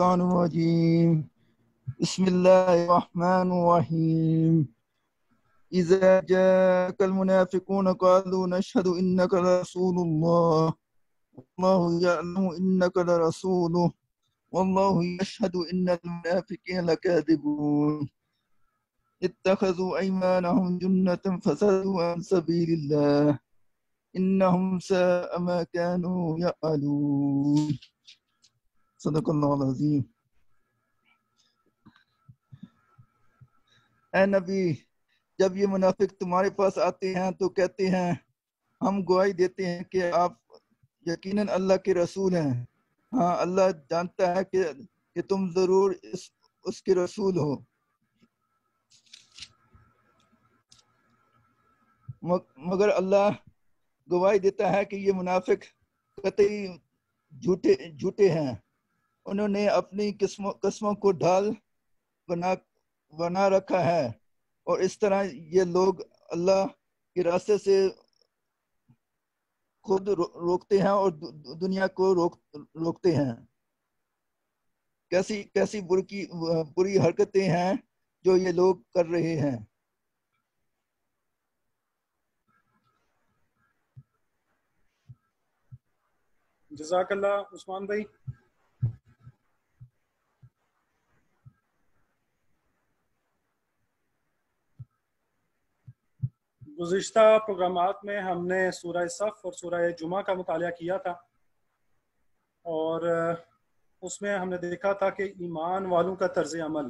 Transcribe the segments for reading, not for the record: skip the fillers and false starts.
الشيطان الرجيم بسم الله الرحمن الرحيم إذا جاءك المنافقون قالوا نشهد إنك لرسول الله والله يعلم إنك لرسوله والله يشهد إن المنافقين لكاذبون اتخذوا أيمانهم جنة فصدوا عن سبيل الله إنهم ساء ما كانوا يفعلون صدق اللہ العظیم۔ اے نبی، جب یہ منافق تمہارے پاس آتے ہیں تو کہتے ہیں ہم گواہی دیتے ہیں کہ آپ یقیناً اللہ کے رسول ہیں۔ ہاں، اللہ جانتا ہے کہ تم ضرور اس کے رسول ہو، مگر اللہ گواہی دیتا ہے کہ یہ منافق قطعی جھوٹے ہیں۔ انہوں نے اپنی قسموں کو ڈھال بنا رکھا ہے، اور اس طرح یہ لوگ اللہ کے راستے سے خود روکتے ہیں اور دنیا کو روکتے ہیں۔ کیسی بری حرکتیں ہیں جو یہ لوگ کر رہے ہیں۔ جزاک اللہ عثمان بھائی۔ گزشتہ پروگرامات میں ہم نے سورہ صف اور سورہ جمعہ کا مطالعہ کیا تھا، اور اس میں ہم نے دیکھا تھا کہ ایمان والوں کا طرز عمل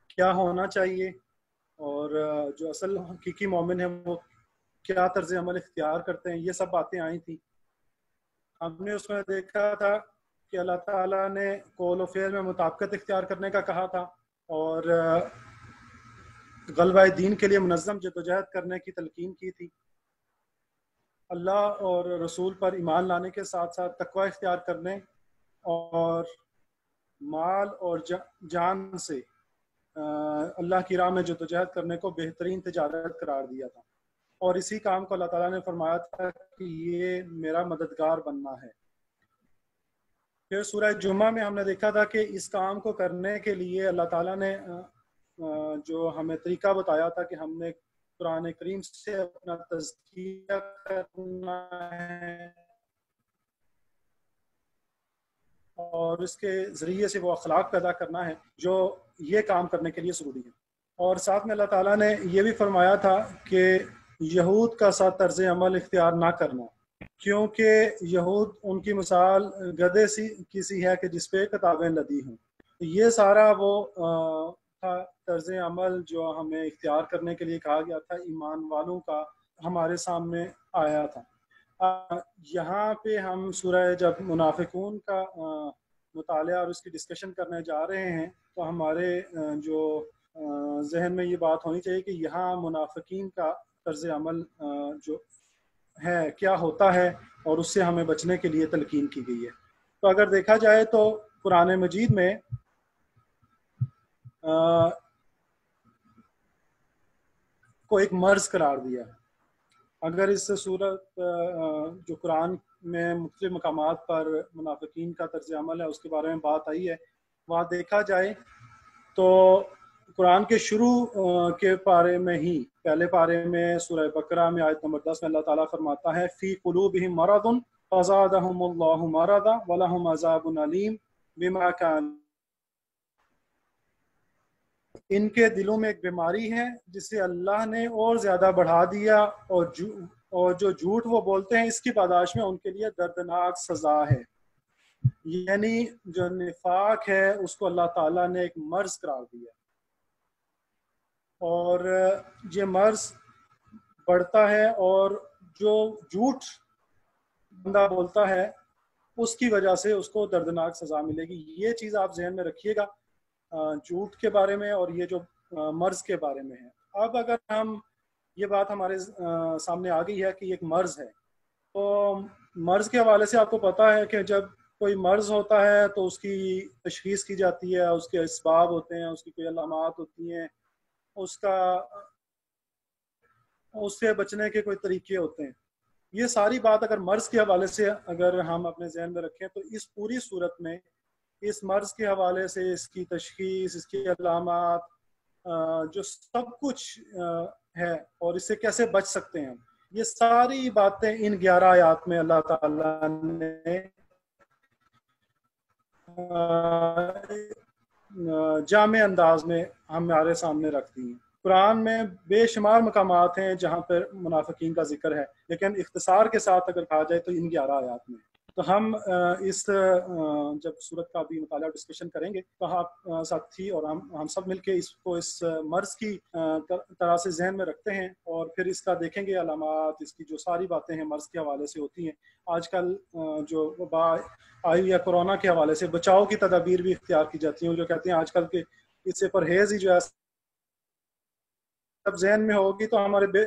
کیا ہونا چاہیے، اور جو اصل حقیقی مومن ہیں وہ کیا طرز عمل اختیار کرتے ہیں۔ یہ سب باتیں آئی تھیں۔ ہم نے اس میں دیکھا تھا کہ اللہ تعالیٰ نے قول و فعل میں مطابقت اختیار کرنے کا کہا تھا، اور غلبہ دین کے لیے منظم جدوجہد کرنے کی تلقین کی تھی۔ اللہ اور رسول پر ایمان لانے کے ساتھ ساتھ تقوی اختیار کرنے اور مال اور جان سے اللہ کی راہ میں جدوجہد کرنے کو بہترین تجارت قرار دیا تھا، اور اسی کام کو اللہ تعالیٰ نے فرمایا تھا کہ یہ میرا مددگار بننا ہے۔ پھر سورہ جمعہ میں ہم نے دیکھا تھا کہ اس کام کو کرنے کے لیے اللہ تعالیٰ نے جو ہمیں طریقہ بتایا تھا کہ ہم نے قرآن کریم سے اپنا تزکیہ کرنا ہے، اور اس کے ذریعے سے وہ اخلاق پیدا کرنا ہے جو یہ کام کرنے کے لیے ضروری ہے۔ اور ساتھ میں اللہ تعالیٰ نے یہ بھی فرمایا تھا کہ یہود کا ساتھ طرز عمل اختیار نہ کرنا، کیونکہ یہود ان کی مثال گدھے کی سی ہے کہ جس پہ کتابیں لدی ہوں۔ یہ سارا وہ تھا طرز عمل جو ہمیں اختیار کرنے کے لیے کہا گیا تھا، ایمان والوں کا ہمارے سامنے آیا تھا۔ یہاں پہ ہم سورہ جب منافقون کا مطالعہ اور اس کی ڈسکشن کرنے جا رہے ہیں تو ہمارے جو ذہن میں یہ بات ہونی چاہیے کہ یہاں منافقین کا طرز عمل جو ہے کیا ہوتا ہے، اور اس سے ہمیں بچنے کے لیے تلقین کی گئی ہے۔ تو اگر دیکھا جائے تو قرآن مجید میں کو ایک مرض قرار دیا ہے۔ اگر اس صورت جو قرآن میں مختلف مقامات پر منافقین کا طرز عمل ہے اس کے بارے میں بات آئی ہے، وہاں دیکھا جائے تو قرآن کے شروع کے پارے میں ہی پہلے پارے میں سورہ بقرہ میں آیت نمبر 10 میں اللہ تعالیٰ فرماتا ہے فی قلوبہم مرض فزادہم اللہ مرضا ولہم عذاب علیم بما کانوا، ان کے دلوں میں ایک بیماری ہے جسے اللہ نے اور زیادہ بڑھا دیا، اور جو جھوٹ وہ بولتے ہیں اس کی پاداش میں ان کے لیے دردناک سزا ہے۔ یعنی جو نفاق ہے اس کو اللہ تعالیٰ نے ایک مرض قرار دیا، اور یہ مرض بڑھتا ہے، اور جو جھوٹ بندہ بولتا ہے اس کی وجہ سے اس کو دردناک سزا ملے گی۔ یہ چیز آپ ذہن میں رکھیے گا جھوٹ کے بارے میں اور یہ جو مرض کے بارے میں ہے۔ اب اگر ہم یہ بات ہمارے سامنے آ گئی ہے کہ یہ ایک مرض ہے، تو مرض کے حوالے سے آپ کو پتہ ہے کہ جب کوئی مرض ہوتا ہے تو اس کی تشخیص کی جاتی ہے، اس کے اسباب ہوتے ہیں، اس کی کوئی علامات ہوتی ہیں، اس سے بچنے کے کوئی طریقے ہوتے ہیں۔ یہ ساری بات اگر مرض کے حوالے سے اگر ہم اپنے ذہن میں رکھیں تو اس پوری صورت میں اس مرض کے حوالے سے اس کی تشخیص، اس کی علامات، جو سب کچھ ہے اور اس سے کیسے بچ سکتے ہیں، یہ ساری باتیں ان 11 آیات میں اللہ تعالیٰ نے جامع انداز میں ہمارے سامنے رکھ دی ہیں۔ قرآن میں بے شمار مقامات ہیں جہاں پر منافقین کا ذکر ہے، لیکن اختصار کے ساتھ اگر کہا جائے تو ان 11 آیات میں۔ تو ہم اس جب صورت کا بھی مطالعہ ڈسکشن کریں گے تو آپ ساتھی اور ہم سب مل کے اس کو اس مرض کی طرح سے ذہن میں رکھتے ہیں، اور پھر اس کا دیکھیں گے علامات، اس کی جو ساری باتیں ہیں مرض کے حوالے سے ہوتی ہیں۔ آج کل جو وبا آئی یا کورونا کے حوالے سے بچاؤ کی تدابیر بھی اختیار کی جاتی ہیں، جو کہتے ہیں آج کل کے اس سے پرہیز ہی جو ہے سب ذہن میں ہوگی تو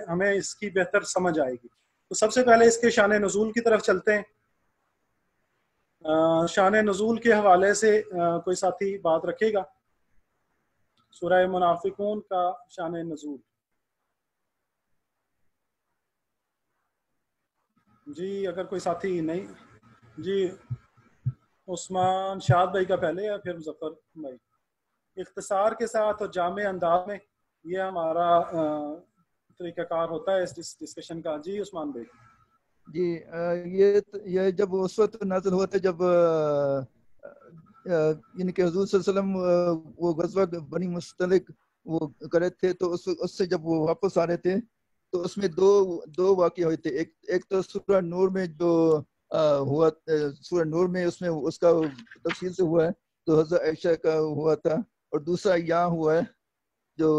ہمیں اس کی بہتر سمجھ آئے گی۔ تو سب سے پہلے اس کے شان نزول کی طرف چلتے ہیں۔ شان نزول کے حوالے سے کوئی ساتھی بات رکھے گا؟ سورہ منافقون کا شان نزول۔ جی اگر کوئی ساتھی نہیں، جی عثمان شاد بھائی کا پہلے یا پھر مظفر بھائی؟ اختصار کے ساتھ اور جامع انداز میں یہ ہمارا طریقہ کار ہوتا ہے اس ڈسکشن کا۔ جی عثمان بھائی۔ جی یہ جب اس وقت نازل ہوا تھا جب یعنی کہ حضور صلی اللہ علیہ وسلم وہ غزوہ بنی مستلق وہ کرے تھے، تو اس سے جب وہ واپس آ رہے تھے تو اس میں دو واقعے ہوئے تھے۔ ایک تو سورہ نور میں جو ہوا، سورہ نور میں اس میں اس کا تفصیل سے ہوا ہے تو حضرت عائشہ کا ہوا تھا، اور دوسرا یہاں ہوا ہے جو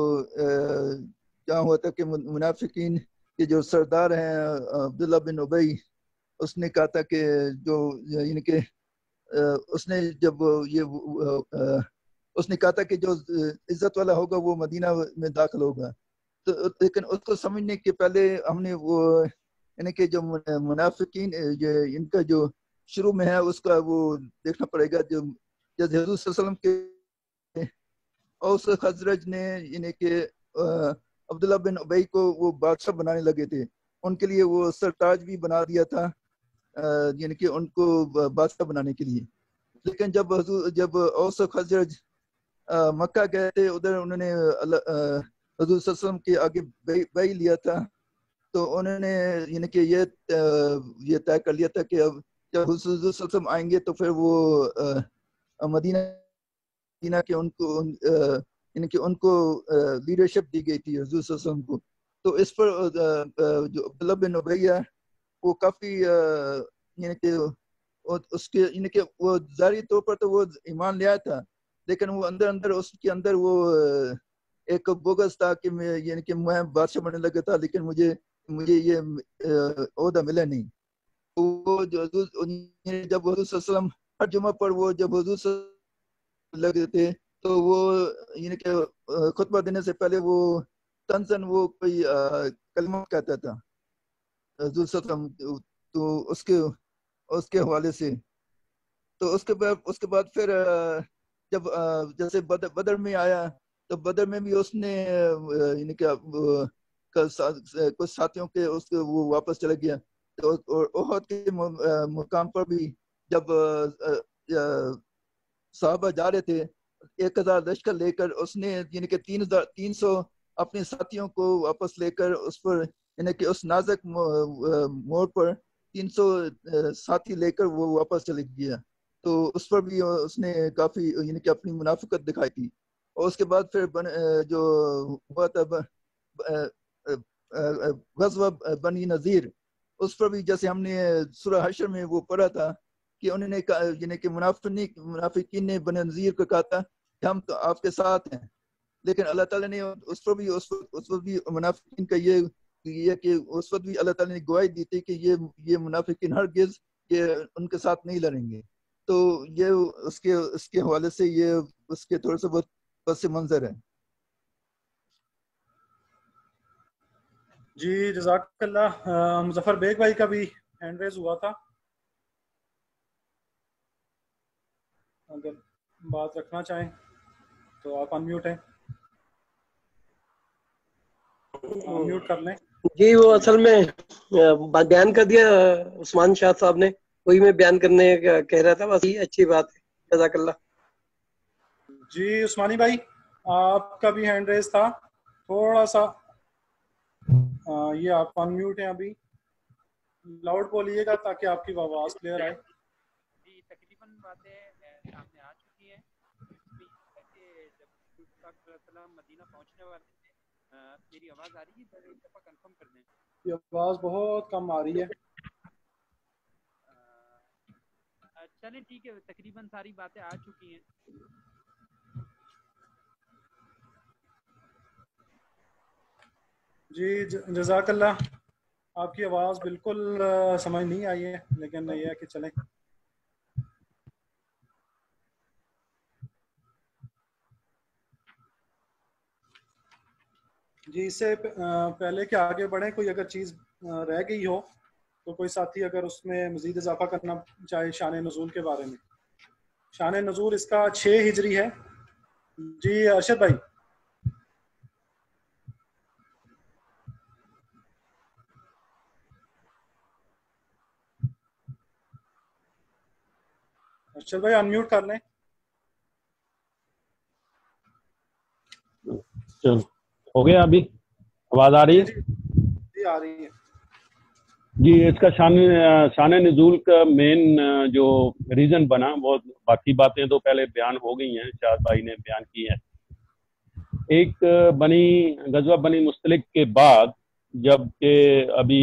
جہاں ہوا تھا کہ منافقین کے جو سردار ہیں عبداللہ بن ابی، اس نے کہا تھا کہ جو یعنی کہ اس نے جب اس نے کہا تھا کہ جو عزت والا ہوگا وہ مدینہ میں داخل ہوگا، تو لیکن اس کو سمجھنے کے پہلے ہم نے وہ یعنی کہ جو منافقین ان کا جو شروع میں ہے اس کا وہ دیکھنا پڑے گا۔ جو جیسے حضور صلی اللہ علیہ وسلم کے اوس خزرج نے یعنی کہ عبداللہ بن ابی کو وہ بادشاہ بنانے لگے تھے، ان کے لیے وہ سرتاج بھی بنا دیا تھا یعنی کہ ان کو بادشاہ بنانے کے لیے۔ لیکن جب اوس خزرج مکہ گئے تھے، ادھر انہوں نے حضور صلی اللہ علیہ وسلم کے آگے بیع لیا تھا، تو انہوں نے یعنی کہ یہ طے کر لیا تھا کہ اب جب حضور صلی اللہ علیہ وسلم آئیں گے تو پھر وہ مدینہ کے ان کو یعنی کہ ان کو لیڈرشپ دی گئی تھی حضور صلی اللہ علیہ وسلم کو۔ تو اس پر جو عبداللہ بن ابی ہے وہ کافی یعنی کہ اس کے یعنی کہ وہ ظاہری طور پر تو وہ ایمان لے آیا تھا، لیکن وہ اندر اس کے اندر وہ ایک بغض تھا کہ میں یعنی کہ میں بادشاہ بننے لگا تھا لیکن مجھے یہ عہدہ ملا نہیں۔ وہ جب حضور صلی اللہ علیہ وسلم ہر جمعہ پر وہ جب حضور صلی اللہ علیہ وسلم لگے تھے تو وہ یعنی کہ خطبہ دینے سے پہلے وہ تنزن وہ کوئی کلمہ کہتا تھا حضور صلی اللہ علیہ وسلم، تو اس کے حوالے سے۔ تو اس کے بعد پھر جب جیسے بدر میں آیا تو بدر میں بھی اس نے یعنی کہ کچھ ساتھیوں کے وہ واپس چلا گیا، اور احد کے مقام پر بھی جب صحابہ جا رہے تھے 1000 لشکر لے کر، اس نے یعنی کہ 300 اپنے ساتھیوں کو واپس لے کر اس پر یعنی کہ اس نازک موڑ پر 300 ساتھی لے کر وہ واپس چلے گیا، تو اس پر بھی اس نے کافی یعنی کہ اپنی منافقت دکھائی تھی۔ اور اس کے بعد پھر جو ہوا تھا غزوہ بنی نذیر، اس پر بھی جیسے ہم نے سورہ حشر میں وہ پڑھا تھا کہ انہوں نے یعنی کہ منافقین نے بنی نذیر کو کہا تھا کہ ہم تو آپ کے ساتھ ہیں، لیکن اللہ تعالیٰ نے اس پر بھی اس وقت بھی منافقین کا یہ کہ اس وقت بھی اللہ تعالیٰ نے گواہی دی تھی کہ یہ منافقین ہرگز یہ ان کے ساتھ نہیں لڑیں گے۔ تو یہ اس کے حوالے سے یہ اس کے تھوڑا سا بہت پس منظر ہے۔ جی جزاک اللہ۔ مظفر بیگ بھائی کا بھی ہینڈ ریز ہوا تھا، اگر بات رکھنا چاہیں تو آپ انمیوٹ ہیں، انمیوٹ کر لیں۔ جی وہ اصل میں بیان کر دیا عثمان شاہ صاحب نے، وہی میں بیان کرنے کہہ رہا تھا، بس اچھی بات ہے جزاک اللہ. جی عثمانی بھائی آپ کا بھی ہینڈ ریز تھا, تھوڑا سا یہ آپ ان میوٹ ہیں, ابھی لاؤڈ بولیے گا تاکہ آپ کی آواز کلیئر آئے. جی تقریباً باتیں سامنے آ چکی ہیں. جب مدینہ پہنچنے والے تھے, میری آواز آ رہی ہے؟ ایک دفعہ کنفرم کر دیں. یہ آواز بہت کم آ رہی ہے. چلیں ٹھیک ہے, تقریباً ساری باتیں آ چکی ہیں. جی جزاک اللہ, آپ کی آواز بالکل سمجھ نہیں آئی ہے, لیکن یہ ہے کہ چلیں. جی اس سے پہلے کہ آگے بڑھیں, کوئی اگر چیز رہ گئی ہو تو کوئی ساتھی اگر اس میں مزید اضافہ کرنا چاہے شان نزول کے بارے میں. شان نزول اس کا 6 ہجری ہے. جی ارشد بھائی. ارشد بھائی ان میوٹ کر لیں. ہو گیا ابھی آواز آ رہی ہے؟ جی آ رہی ہے. جی اس کا شان نزول کا مین جو ریزن بنا, وہ باقی باتیں تو پہلے بیان ہو گئی ہیں, شاہد بھائی نے بیان کی ہیں. ایک غزوہ بنی مستلق کے بعد جب کہ ابھی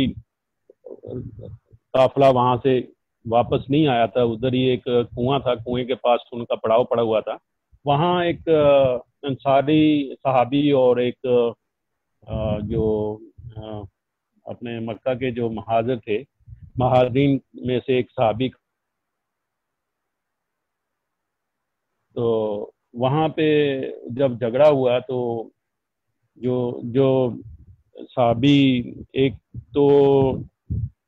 قافلہ وہاں سے واپس نہیں آیا تھا, ادھر ہی ایک کنواں تھا, کنویں کے پاس ان کا پڑاؤ پڑا ہوا تھا. وہاں ایک انصاری صحابی اور ایک جو اپنے مکہ کے جو مہاجر تھے, مہاجرین میں سے ایک صحابی, تو وہاں پہ جب جھگڑا ہوا تو جو صحابی, ایک تو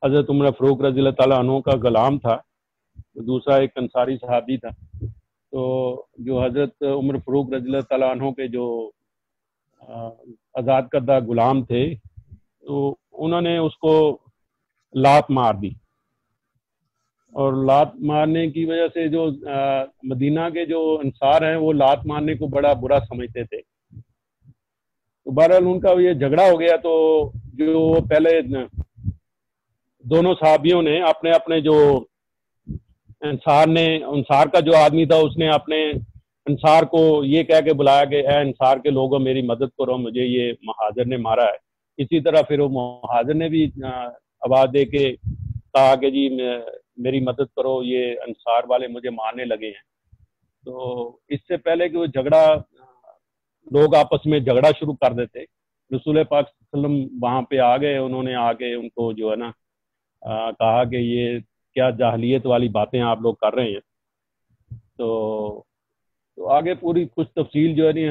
حضرت عمر فاروق رضی اللہ تعالیٰ عنہ کا غلام تھا, دوسرا ایک انصاری صحابی تھا. تو جو حضرت عمر فاروق رضی اللہ تعالیٰ عنہ کے جو آزاد کردہ غلام تھے, تو انہوں نے اس کو لات مار دی, اور لات مارنے کی وجہ سے جو مدینہ کے جو انصار ہیں وہ لات مارنے کو بڑا برا سمجھتے تھے. تو بہرحال ان کا یہ جھگڑا ہو گیا. تو جو پہلے دونوں صحابیوں نے اپنے اپنے جو انصار کا جو آدمی تھا, اس نے اپنے انصار کو یہ کہہ کے بلایا کہ اے انصار کے لوگوں میری مدد کرو, مجھے یہ مہاجر نے مارا ہے. اسی طرح پھر وہ مہاجر نے بھی آواز دے کے کہا کہ جی میری مدد کرو, یہ انصار والے مجھے مارنے لگے ہیں. تو اس سے پہلے کہ وہ جھگڑا, لوگ آپس میں جھگڑا شروع کر دیتے, رسول پاک صلی اللہ علیہ وسلم وہاں پہ آ گئے. انہوں نے آ کے ان کو جو ہے نا کہا کہ یہ کیا جاہلیت والی باتیں آپ لوگ کر رہے ہیں. تو آگے پوری کچھ تفصیل جو ہے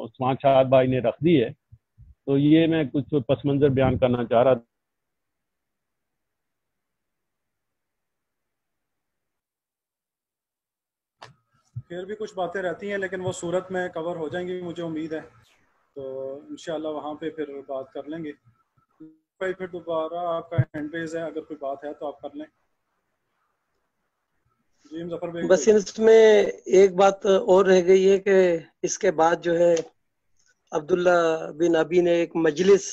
عثمان شاہد بھائی نے رکھ دی ہے. تو یہ میں کچھ پس منظر بیان کرنا چاہ رہا تھا. پھر بھی کچھ باتیں رہتی ہیں, لیکن وہ صورت میں کور ہو جائیں گی مجھے امید ہے. تو انشاءاللہ وہاں پہ پھر بات کر لیں گے. پھر دوبارہ آپ کا ہینڈ ریز ہے, اگر کوئی بات ہے تو آپ کر لیں. جی مظفر بھائی. بس اس میں ایک بات اور رہ گئی ہے کہ اس کے بعد جو ہے عبداللہ بن ابی نے ایک مجلس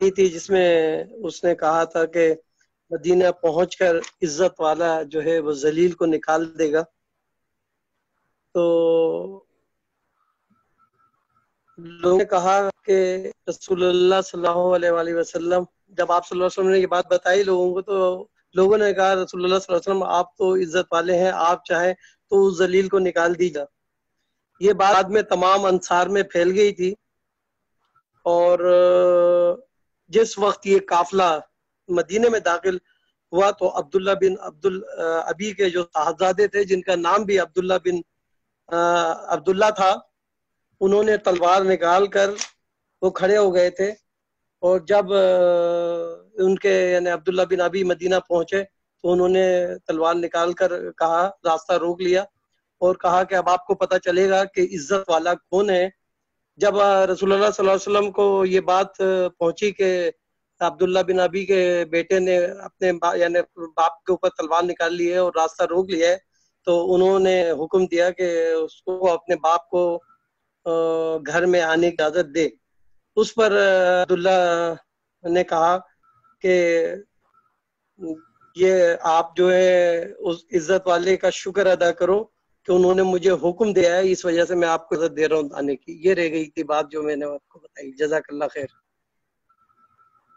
کی تھی, جس میں اس نے کہا تھا کہ مدینہ پہنچ کر عزت والا جو ہے وہ ذلیل کو نکال دے گا. تو لوگوں نے کہا کہ رسول اللہ صلی اللہ علیہ وآلہ وسلم, جب آپ صلی اللہ علیہ وسلم نے یہ بات بتائی لوگوں کو, تو لوگوں نے کہا رسول اللہ صلی اللہ علیہ وسلم آپ تو عزت والے ہیں, آپ چاہیں تو اس ذلیل کو نکال دیجیے. یہ بات میں تمام انصار میں پھیل گئی تھی. اور جس وقت یہ قافلہ مدینے میں داخل ہوا تو عبداللہ بن ابی کے جو صاحبزادے تھے, جن کا نام بھی عبداللہ بن عبداللہ تھا, انہوں نے تلوار نکال کر وہ کھڑے ہو گئے تھے. اور جب ان کے یعنی عبداللہ بن ابی مدینہ پہنچے تو انہوں نے تلوار نکال کر کہا, راستہ روک لیا اور کہا کہ اب آپ کو پتہ چلے گا کہ عزت والا کون ہے. جب رسول اللہ صلی اللہ علیہ وسلم کو یہ بات پہنچی کہ عبداللہ بن ابی کے بیٹے نے اپنے یعنی باپ کے اوپر تلوار نکال لی ہے اور راستہ روک لیا ہے, تو انہوں نے حکم دیا کہ اس کو اپنے باپ کو گھر میں آنے کی اجازت دے. اس پر عبداللہ نے کہا کہ یہ آپ جو ہے اس عزت والے کا شکر ادا کرو کہ انہوں نے مجھے حکم دیا ہے, اس وجہ سے میں آپ کو عزت دے رہا ہوں آنے کی. یہ رہ گئی تھی بات جو میں نے آپ کو بتائی. جزاک اللہ خیر.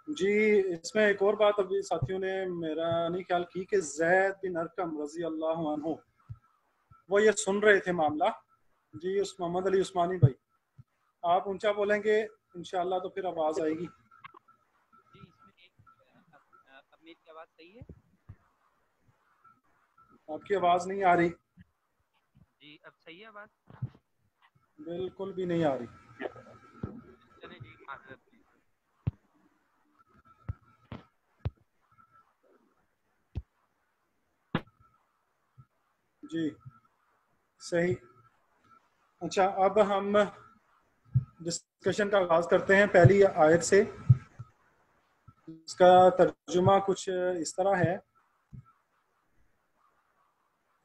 جی اس میں ایک اور بات ابھی ساتھیوں نے میرا نہیں خیال کی کہ زید بن ارقم رضی اللہ عنہ وہ یہ سن رہے تھے معاملہ. جی اس محمد علی عثمانی بھائی آپ اونچا بولیں گے انشاءاللہ تو پھر آواز آئے گی. جی اس میں اب میری آواز صحیح ہے؟ آپ کی آواز نہیں آ رہی. جی اب صحیح ہے آواز؟ بالکل بھی نہیں آ رہی. چلیں جی معذرت. جی صحیح. اچھا اب ہم ڈسکشن کا آغاز کرتے ہیں پہلی آیت سے. اس کا ترجمہ کچھ اس طرح ہے: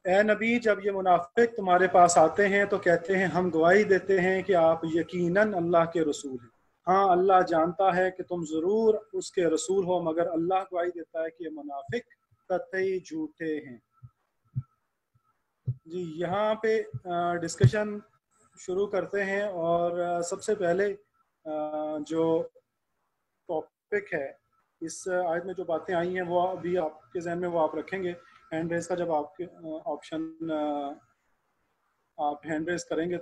اے نبی جب یہ منافق تمہارے پاس آتے ہیں تو کہتے ہیں ہم گواہی دیتے ہیں کہ آپ یقیناً اللہ کے رسول ہیں. ہاں اللہ جانتا ہے کہ تم ضرور اس کے رسول ہو, مگر اللہ گواہی دیتا ہے کہ یہ منافق قطعی جھوٹے ہیں. جی یہاں پہ ڈسکشن شروع کرتے ہیں, اور سب سے پہلے جو ٹاپک ہے اس آیت میں جو باتیں آئی ہیں وہ ابھی آپ کے ذہن میں وہ آپ رکھیں گے. ہینڈ ریز کا جب آپ کے آپشن آپ ہینڈ ریز کریں گے.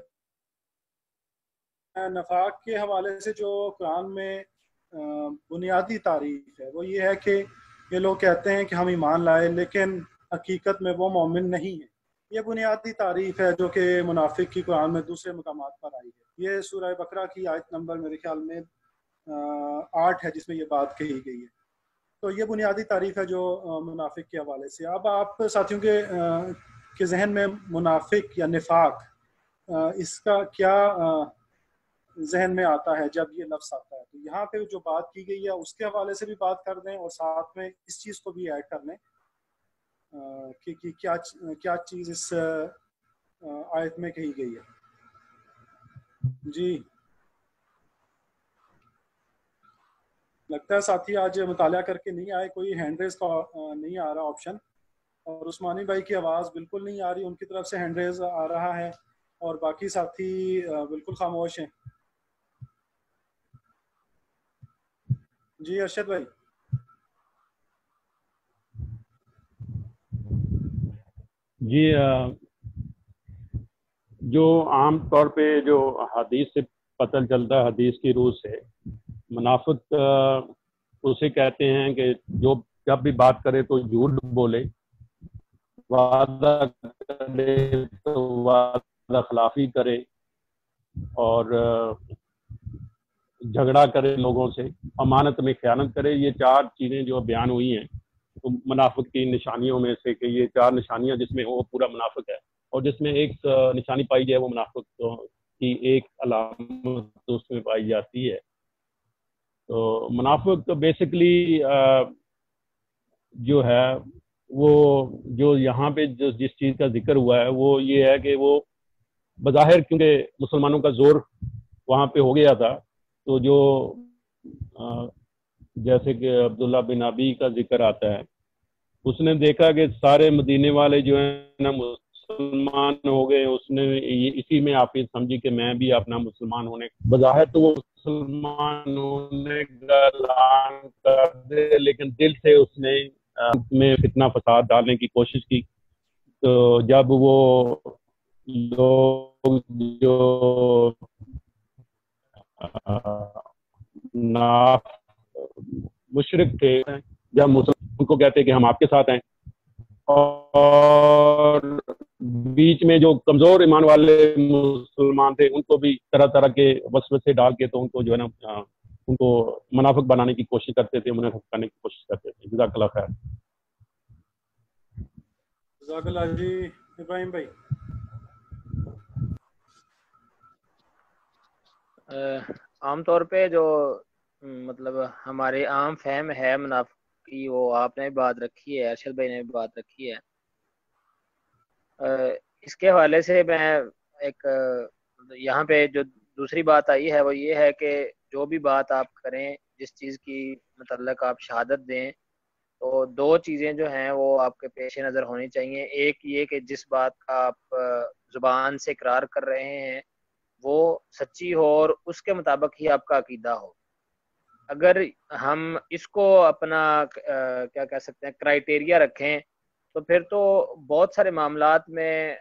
نفاق کے حوالے سے جو قرآن میں بنیادی تعریف ہے وہ یہ ہے کہ یہ لوگ کہتے ہیں کہ ہم ایمان لائے لیکن حقیقت میں وہ مومن نہیں ہیں. یہ بنیادی تعریف ہے جو کہ منافق کی قرآن میں دوسرے مقامات پر آئی ہے. یہ سورہ بقرہ کی آیت نمبر میرے خیال میں 8 ہے جس میں یہ بات کہی گئی ہے. تو یہ بنیادی تعریف ہے جو منافق کے حوالے سے. اب آپ ساتھیوں کے ذہن میں منافق یا نفاق اس کا کیا ذہن میں آتا ہے جب یہ لفظ آتا ہے؟ تو یہاں پہ جو بات کی گئی ہے اس کے حوالے سے بھی بات کر دیں اور ساتھ میں اس چیز کو بھی ایڈ کر لیں کہ کیا چیز اس آیت میں کہی گئی ہے. جی لگتا ہے ساتھی آج مطالعہ کر کے نہیں آئے. کوئی ہینڈ ریز کا نہیں آ رہا آپشن, اور عثمانی بھائی کی آواز بالکل نہیں آ رہی. ان کی طرف سے ہینڈ ریز آ رہا ہے اور باقی ساتھی بالکل خاموش ہیں. جی ارشد بھائی. جی جو عام طور پہ جو حدیث سے پتہ چلتا ہے, حدیث کی روح سے, منافق اسے کہتے ہیں کہ جو جب بھی بات کرے تو جھوٹ بولے, وعدہ کرے تو وعدہ خلافی کرے, اور جھگڑا کرے لوگوں سے, امانت میں خیانت کرے. یہ 4 چیزیں جو بیان ہوئی ہیں تو منافق کی نشانیوں میں سے کہ یہ 4 نشانیاں جس میں وہ پورا منافق ہے, اور جس میں ایک نشانی پائی جائے وہ منافق کی ایک علامت اس میں پائی جاتی ہے. تو منافق بیسکلی جو ہے وہ جو یہاں پہ جس چیز کا ذکر ہوا ہے وہ یہ ہے کہ وہ بظاہر کیونکہ مسلمانوں کا زور وہاں پہ ہو گیا تھا, تو جو جیسے کہ عبداللہ بن ابی کا ذکر آتا ہے, اس نے دیکھا کہ سارے مدینے والے جو ہیں نا مسلمان ہو گئے. اس نے اسی میں آپ یہ سمجھی کہ میں بھی اپنا مسلمان ہونے, بظاہر تو وہ مسلمان ہونے کا اعلان کر دے لیکن دل سے اس نے میں فتنہ فساد ڈالنے کی کوشش کی. تو جب وہ لوگ جو مشرک تھے جب مسلمان کو کہتے کہ ہم آپ کے ساتھ ہیں, اور بیچ میں جو کمزور ایمان والے مسلمان تھے ان کو بھی طرح طرح کے وسوسے ڈال کے تو ان کو جو ہے نا ان کو منافق بنانے کی کوشش کرتے تھے, انہیں کرنے کی کوشش کرتے تھے. جزاک اللہ خیر. جزاک اللہ. جی ابراہیم بھائی. عام طور پہ جو مطلب ہمارے عام فہم ہے منافق کی, وہ آپ نے بات رکھی ہے, ارشد بھائی نے بھی بات رکھی ہے. اس کے حوالے سے میں ایک یہاں پہ جو دوسری بات آئی ہے وہ یہ ہے کہ جو بھی بات آپ کریں، جس چیز کی متعلق آپ شہادت دیں، تو دو چیزیں جو ہیں وہ آپ کے پیش نظر ہونی چاہیے. ایک یہ کہ جس بات کا آپ زبان سے اقرار کر رہے ہیں وہ سچی ہو اور اس کے مطابق ہی آپ کا عقیدہ ہو. اگر ہم اس کو اپنا کیا کہہ سکتے ہیں کرائیٹیریا رکھیں تو پھر تو بہت سارے معاملات میں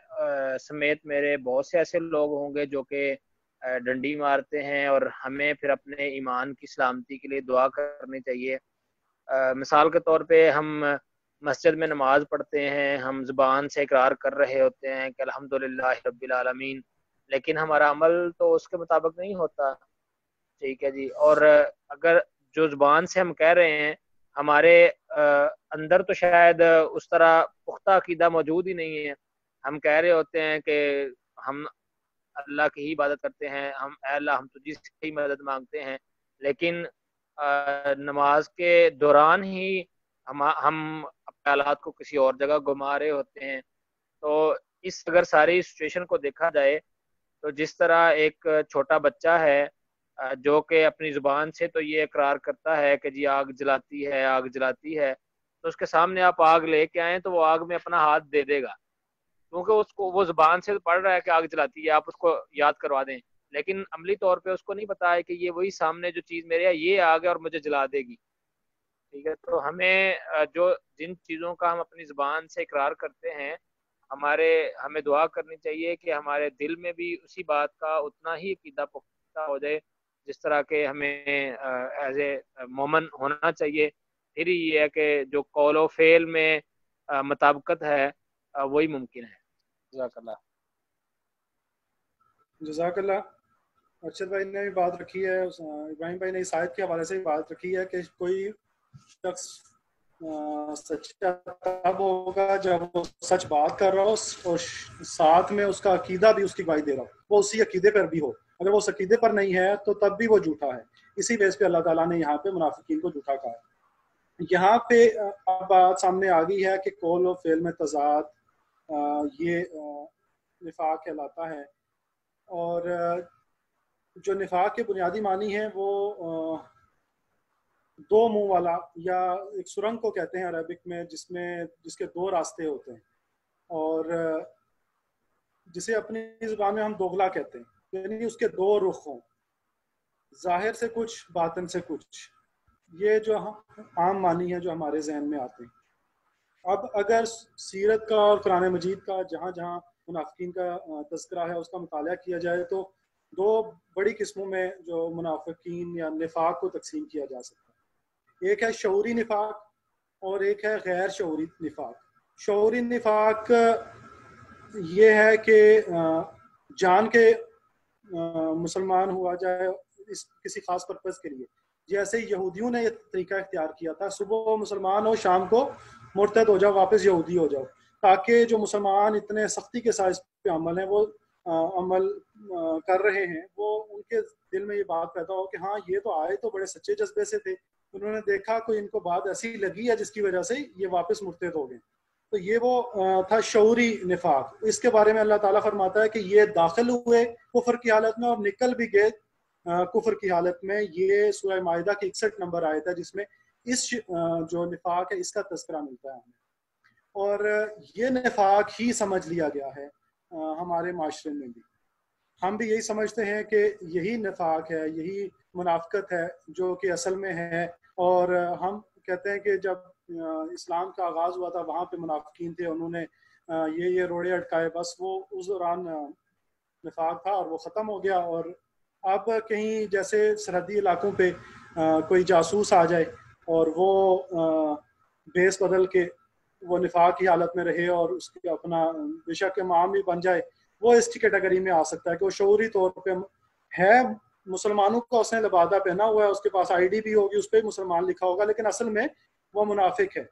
سمیت میرے بہت سے ایسے لوگ ہوں گے جو کہ ڈنڈی مارتے ہیں، اور ہمیں پھر اپنے ایمان کی سلامتی کے لیے دعا کرنی چاہیے. مثال کے طور پہ ہم مسجد میں نماز پڑھتے ہیں، ہم زبان سے اقرار کر رہے ہوتے ہیں کہ الحمدللہ رب العالمین، لیکن ہمارا عمل تو اس کے مطابق نہیں ہوتا. ٹھیک ہے جی. اور اگر جو زبان سے ہم کہہ رہے ہیں ہمارے اندر تو شاید اس طرح پختہ عقیدہ موجود ہی نہیں ہے. ہم کہہ رہے ہوتے ہیں کہ ہم اللہ کی ہی عبادت کرتے ہیں، ہم اے اللہ ہم تجھی سے ہی مدد مانگتے ہیں، لیکن نماز کے دوران ہی ہم اپنے حالات کو کسی اور جگہ گما رہے ہوتے ہیں. تو اس اگر ساری سچویشن کو دیکھا جائے تو جس طرح ایک چھوٹا بچہ ہے جو کہ اپنی زبان سے تو یہ اقرار کرتا ہے کہ جی آگ جلاتی ہے آگ جلاتی ہے، تو اس کے سامنے آپ آگ لے کے آئیں تو وہ آگ میں اپنا ہاتھ دے دے گا، کیونکہ اس کو وہ زبان سے پڑھ رہا ہے کہ آگ جلاتی ہے، آپ اس کو یاد کروا دیں، لیکن عملی طور پہ اس کو نہیں پتا ہے کہ یہ وہی سامنے جو چیز میرے یہ آگ ہے اور مجھے جلا دے گی. ٹھیک ہے. تو ہمیں جن چیزوں کا ہم اپنی زبان سے اقرار کرتے ہیں ہمیں دعا کرنی چاہیے کہ ہمارے دل میں بھی اسی بات کا اتنا ہی عقیدہ پختہ ہو جائے جس طرح کہ ہمیں ایز اے مومن ہونا چاہیے. پھر یہ ہے کہ جو قول و فعل میں مطابقت ہے وہی ممکن ہے. جزاک اللہ. جزاک اللہ. ارشد بھائی نے بھی بات رکھی ہے، ابراہیم بھائی نے اس آیت کے حوالے سے بھی بات رکھی ہے کہ کوئی شخص سچا تب ہوگا جب وہ سچ بات کر رہا ہو اور ساتھ میں اس کا عقیدہ بھی اس کی گواہی دے رہا ہو، وہ اسی عقیدے پر بھی ہو. اگر وہ اس عقیدے پر نہیں ہے تو تب بھی وہ جھوٹا ہے. اسی بیس پہ اللہ تعالیٰ نے یہاں پہ منافقین کو جھوٹا کہا ہے. یہاں پہ اب بات سامنے آ گئی ہے کہ قول و فعل میں تضاد یہ نفاق کہلاتا ہے. اور جو نفاق کے بنیادی معنی ہیں وہ دو منہ والا یا ایک سرنگ کو کہتے ہیں عربک میں، جس کے دو راستے ہوتے ہیں، اور جسے اپنی زبان میں ہم دوغلا کہتے ہیں، یعنی اس کے دو رخ ہوں، ظاہر سے کچھ باطن سے کچھ. یہ جو عام معنی ہے جو ہمارے ذہن میں آتے ہیں. اب اگر سیرت کا اور قرآن مجید کا جہاں جہاں منافقین کا تذکرہ ہے اس کا مطالعہ کیا جائے تو دو بڑی قسموں میں جو منافقین یا نفاق کو تقسیم کیا جا سکتا ہے. ایک ہے شعوری نفاق اور ایک ہے غیر شعوری نفاق. شعوری نفاق یہ ہے کہ جان کے مسلمان ہوا جائے کسی خاص پرپز کے لیے. جیسے یہودیوں نے یہ طریقہ اختیار کیا تھا، صبح مسلمان ہو شام کو مرتد ہو جاؤ، واپس یہودی ہو جاؤ، تاکہ جو مسلمان اتنے سختی کے ساتھ اس پہ عمل ہیں وہ عمل کر رہے ہیں، وہ ان کے دل میں یہ بات پیدا ہو کہ ہاں یہ تو آئے تو بڑے سچے جذبے سے تھے، انہوں نے دیکھا کوئی ان کو بات ایسی لگی ہے جس کی وجہ سے یہ واپس مرتد ہو گئے. تو یہ وہ تھا شعوری نفاق. اس کے بارے میں اللہ تعالیٰ فرماتا ہے کہ یہ داخل ہوئے کفر کی حالت میں اور نکل بھی گئے کفر کی حالت میں. یہ سورہ مائدہ کی 61 نمبر آیت ہے جس میں اس جو نفاق ہے اس کا تذکرہ ملتا ہے ہمیں. اور یہ نفاق ہی سمجھ لیا گیا ہے ہمارے معاشرے میں بھی. ہم بھی یہی سمجھتے ہیں کہ یہی نفاق ہے، یہی منافقت ہے جو کہ اصل میں ہے. اور ہم کہتے ہیں کہ جب اسلام کا آغاز ہوا تھا وہاں پہ منافقین تھے، انہوں نے یہ روڑے اٹکائے، بس وہ اس دوران نفاق تھا اور وہ ختم ہو گیا. اور اب کہیں جیسے سرحدی علاقوں پہ کوئی جاسوس آ جائے اور وہ بیس بدل کے وہ نفاق کی حالت میں رہے اور اس کے اپنا بے شک امام بھی بن جائے، وہ اس کی کیٹیگری میں آ سکتا ہے کہ وہ شعوری طور پہ ہے، مسلمانوں کا اس نے لبادہ پہنا ہوا ہے، اس کے پاس آئی ڈی بھی ہوگی، اس پہ مسلمان لکھا ہوگا، لیکن اصل میں وہ منافق ہے،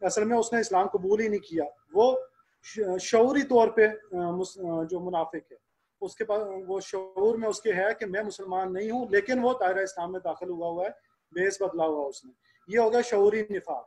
اصل میں اس نے اسلام قبول ہی نہیں کیا. وہ شعوری طور پہ جو منافق ہے اس کے پاس وہ شعور میں اس کے ہے کہ میں مسلمان نہیں ہوں، لیکن وہ دائرہ اسلام میں داخل ہوا ہے، بیس بدلا ہوا اس نے. یہ ہوگا شعوری نفاق.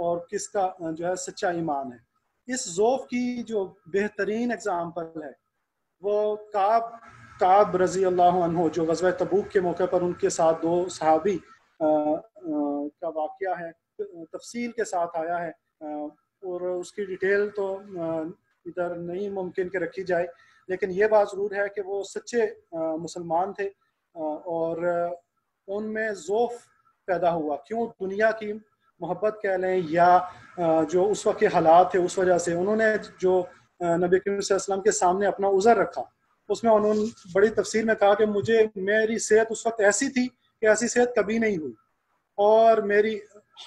اور کس کا جو ہے سچا ایمان ہے. اس ذوف کی جو بہترین اگزامپل ہے وہ کعب رضی اللہ عنہ، جو غزوہ تبوک کے موقع پر ان کے ساتھ 2 صحابی کا واقعہ ہے، تفصیل کے ساتھ آیا ہے، اور اس کی ڈیٹیل تو ادھر نہیں ممکن کہ رکھی جائے، لیکن یہ بات ضرور ہے کہ وہ سچے مسلمان تھے، اور ان میں ذوف پیدا ہوا. کیوں؟ دنیا کی محبت کہہ لیں یا جو اس وقت کے حالات تھے اس وجہ سے انہوں نے جو نبی کریم صلی اللہ علیہ وسلم کے سامنے اپنا عذر رکھا، اس میں انہوں نے بڑی تفصیل میں کہا کہ میری صحت اس وقت ایسی تھی کہ ایسی صحت کبھی نہیں ہوئی، اور میری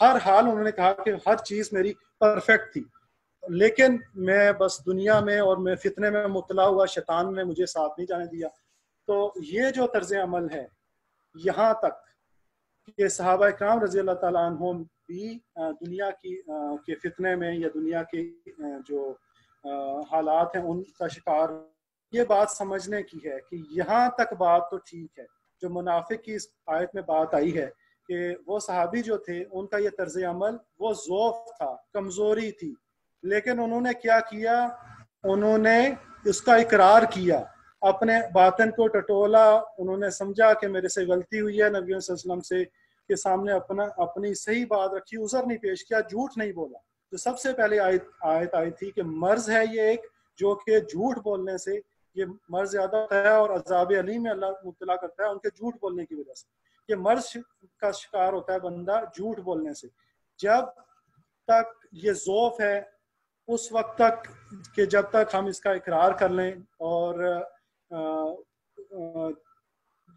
ہر حال انہوں نے کہا کہ ہر چیز میری پرفیکٹ تھی، لیکن میں بس دنیا میں اور میں فتنے میں مبتلا ہوا، شیطان نے مجھے ساتھ نہیں جانے دیا. تو یہ جو طرز عمل ہے یہاں تک کہ صحابہ اکرام رضی اللہ تعالیٰ عنہم بھی دنیا کے فتنے میں یا دنیا کے جو حالات ہیں ان کا شکار. یہ بات سمجھنے کی ہے کہ یہاں تک بات تو ٹھیک ہے. جو منافق کی اس آیت میں بات آئی ہے کہ وہ صحابی جو تھے ان کا یہ طرز عمل وہ ذوف تھا، کمزوری تھی، لیکن انہوں نے کیا کیا؟ انہوں نے اس کا اقرار کیا، اپنے باطن کو ٹٹولا، انہوں نے سمجھا کہ میرے سے غلطی ہوئی ہے، نبی صلی اللہ علیہ وسلم سے کے سامنے اپنی صحیح بات رکھی، عذر نہیں پیش کیا، جھوٹ نہیں بولا. تو سب سے پہلے آیت آئی تھی کہ مرض ہے یہ ایک، جو کہ جھوٹ بولنے سے یہ مرض زیادہ ہوتا ہے اور عذاب علیم میں اللہ مبتلا کرتا ہے ان کے جھوٹ بولنے کی وجہ سے. یہ مرض کا شکار ہوتا ہے بندہ جھوٹ بولنے سے. جب تک یہ ذوف ہے اس وقت تک کہ جب تک ہم اس کا اقرار کر لیں اور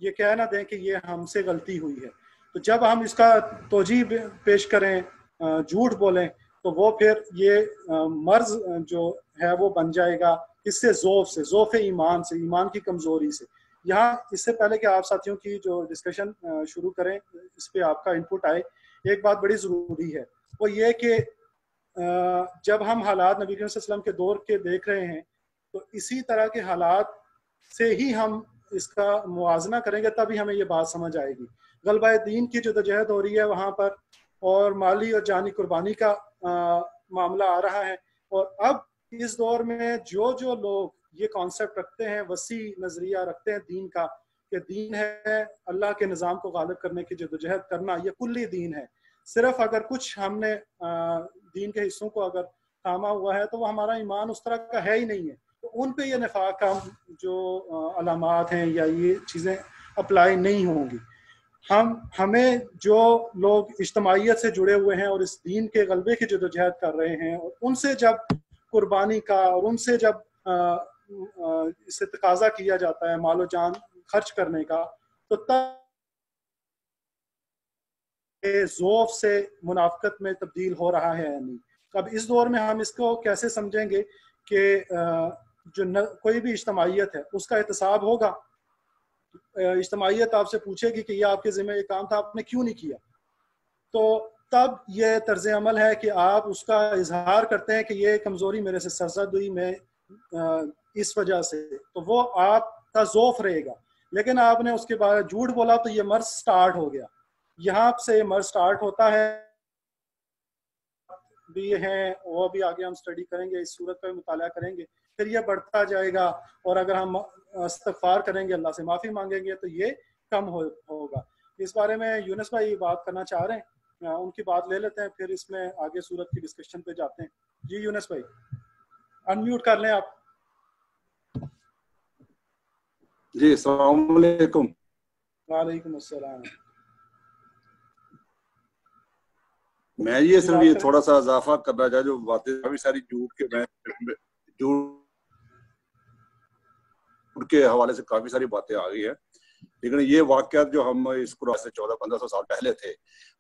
یہ کہہ نہ دیں کہ یہ ہم سے غلطی ہوئی ہے، تو جب ہم اس کا توجیہ پیش کریں، جھوٹ بولیں، تو وہ پھر یہ مرض جو ہے وہ بن جائے گا. اس سے ذوف ایمان سے، ایمان کی کمزوری سے. یہاں اس سے پہلے کہ آپ ساتھیوں کی جو ڈسکشن شروع کریں، اس پہ آپ کا انپٹ آئے، ایک بات بڑی ضروری ہے، وہ یہ کہ جب ہم حالات نبی کریم صلی اللہ علیہ وسلم کے دور کے دیکھ رہے ہیں تو اسی طرح کے حالات سے ہی ہم اس کا موازنہ کریں گے، تبھی ہمیں یہ بات سمجھ آئے گی. غلبہ دین کی جدوجہد ہو رہی ہے وہاں پر، اور مالی اور جانی قربانی کا معاملہ آ رہا ہے. اور اب اس دور میں جو لوگ یہ کانسیپٹ رکھتے ہیں، وسیع نظریہ رکھتے ہیں دین کا، کہ دین ہے اللہ کے نظام کو غالب کرنے کی جدوجہد کرنا، یہ کلی دین ہے. صرف اگر کچھ ہم نے دین کے حصوں کو اگر تھاما ہوا ہے تو وہ ہمارا ایمان اس طرح کا ہے ہی نہیں ہے. تو ان پہ یہ نفاق کا جو علامات ہیں یا یہ چیزیں اپلائی نہیں ہوں گی. ہمیں جو لوگ اجتماعیت سے جڑے ہوئے ہیں اور اس دین کے غلبے کی جدوجہد کر رہے ہیں، اور ان سے جب قربانی کا اور ان سے جب اس سے تقاضا کیا جاتا ہے مال و جان خرچ کرنے کا، تو تب ذوف سے منافقت میں تبدیل ہو رہا ہے یا نہیں. اب اس دور میں ہم اس کو کیسے سمجھیں گے کہ جو کوئی بھی اجتماعیت ہے اس کا احتساب ہوگا. اجتماعیت آپ سے پوچھے گی کہ یہ آپ کے ذمہ یہ کام تھا، آپ نے کیوں نہیں کیا، تو تب یہ طرز عمل ہے کہ آپ اس کا اظہار کرتے ہیں کہ یہ کمزوری میرے سے سرزد ہوئی، میں اس وجہ سے، تو وہ آپ کا ذوف رہے گا. لیکن آپ نے اس کے بعد جھوٹ بولا تو یہ مرض سٹارٹ ہو گیا. یہاں سے مرض سٹارٹ ہوتا ہے بھی ہیں، وہ بھی آگے ہم سٹڈی کریں گے، اس صورت کا مطالعہ کریں گے، پھر یہ بڑھتا جائے گا. اور اگر ہم استغفار کریں گے، اللہ سے معافی مانگیں گے، تو یہ کم ہوگا. اس بارے میں یونس بھائی بات کرنا چاہ رہے ہیں، ان کی بات لے لیتے ہیں، پھر اس میں آگے صورت کی ڈسکشن پہ جاتے ہیں. جی یونس بھائی انمیوٹ کر لیں آپ. جی السلام علیکم. وعلیکم السلام. میں یہ صرف یہ تھوڑا سا اضافہ کرنا چاہتا، جو باتیں کافی ساری جھوٹ کے حوالے سے کافی ساری باتیں آ گئی ہیں، لیکن یہ واقعات جو ہم اس قرآن سے 1400-1500 سال پہلے تھے،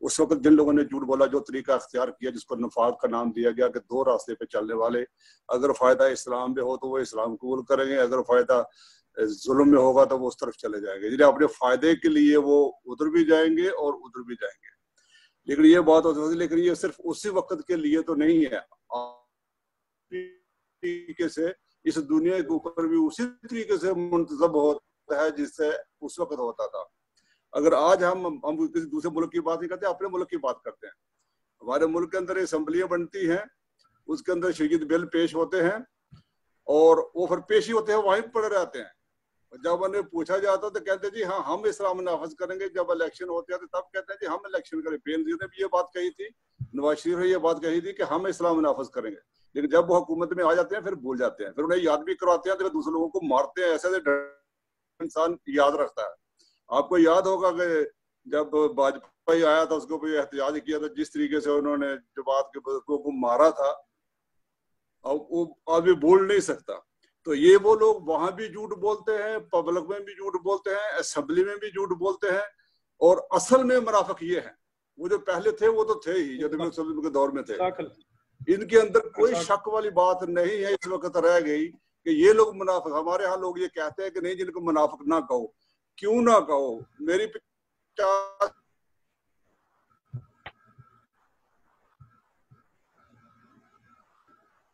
اس وقت جن لوگوں نے جھوٹ بولا، جو طریقہ اختیار کیا جس کو نفاق کا نام دیا گیا، کہ 2 راستے پہ چلنے والے، اگر فائدہ اسلام میں ہو تو وہ اسلام قبول کریں گے، اگر فائدہ ظلم میں ہوگا تو وہ اس طرف چلے جائیں گے. یعنی اپنے فائدے کے لیے وہ ادھر بھی جائیں گے اور ادھر بھی جائیں گے. لیکن یہ بات ہوتی ہے، لیکن یہ صرف اسی وقت کے لیے تو نہیں ہے، طریقے سے اس دنیا کے اوپر بھی اسی طریقے سے منتظم ہوتا ہے جس سے اس وقت ہوتا تھا. اگر آج ہم کسی دوسرے ملک کی بات نہیں کرتے، اپنے ملک کی بات کرتے ہیں. ہمارے ملک کے اندر اسمبلیاں بنتی ہیں, اس کے اندر شریعت بل پیش ہوتے ہیں اور وہ پھر پیش ہی ہوتے ہیں, وہیں پڑے رہتے ہیں. جب انہیں پوچھا جاتا تو کہتے ہیں جی ہاں ہم اسلام نافذ کریں گے. جب الیکشن ہوتے ہیں تب کہتے ہیں جی ہم الیکشن کریں. بینظیر نے بھی یہ بات کہی تھی, نواز شریف نے یہ بات کہی تھی کہ ہم اسلام نافذ کریں گے, لیکن جب وہ حکومت میں آ جاتے ہیں پھر بھول جاتے ہیں, پھر انہیں یاد بھی کرواتے ہیں تو دوسرے لوگوں کو مارتے ہیں. ایسے انسان یاد رکھتا ہے. آپ کو یاد ہوگا کہ جب واجپئی آیا تھا اس کو بھی احتجاج کیا تھا, جس طریقے سے انہوں نے جماعت کے بزرگوں کو مارا تھا, وہ آدمی بھول نہیں سکتا. تو یہ وہ لوگ وہاں بھی جھوٹ بولتے ہیں, پبلک میں بھی جھوٹ بولتے ہیں, اسمبلی میں بھی جھوٹ بولتے ہیں, اور اصل میں منافق یہ ہیں. وہ جو پہلے تھے وہ تو تھے ہی, جو نبی صلی اللہ علیہ وسلم کے دور میں تھے. ان کے اندر کوئی شک والی بات نہیں ہے اس وقت رہ گئی کہ یہ لوگ منافق. ہمارے ہاں لوگ یہ کہتے ہیں کہ نہیں جن کو منافق نہ کہو. کیوں نہ کہو؟ میری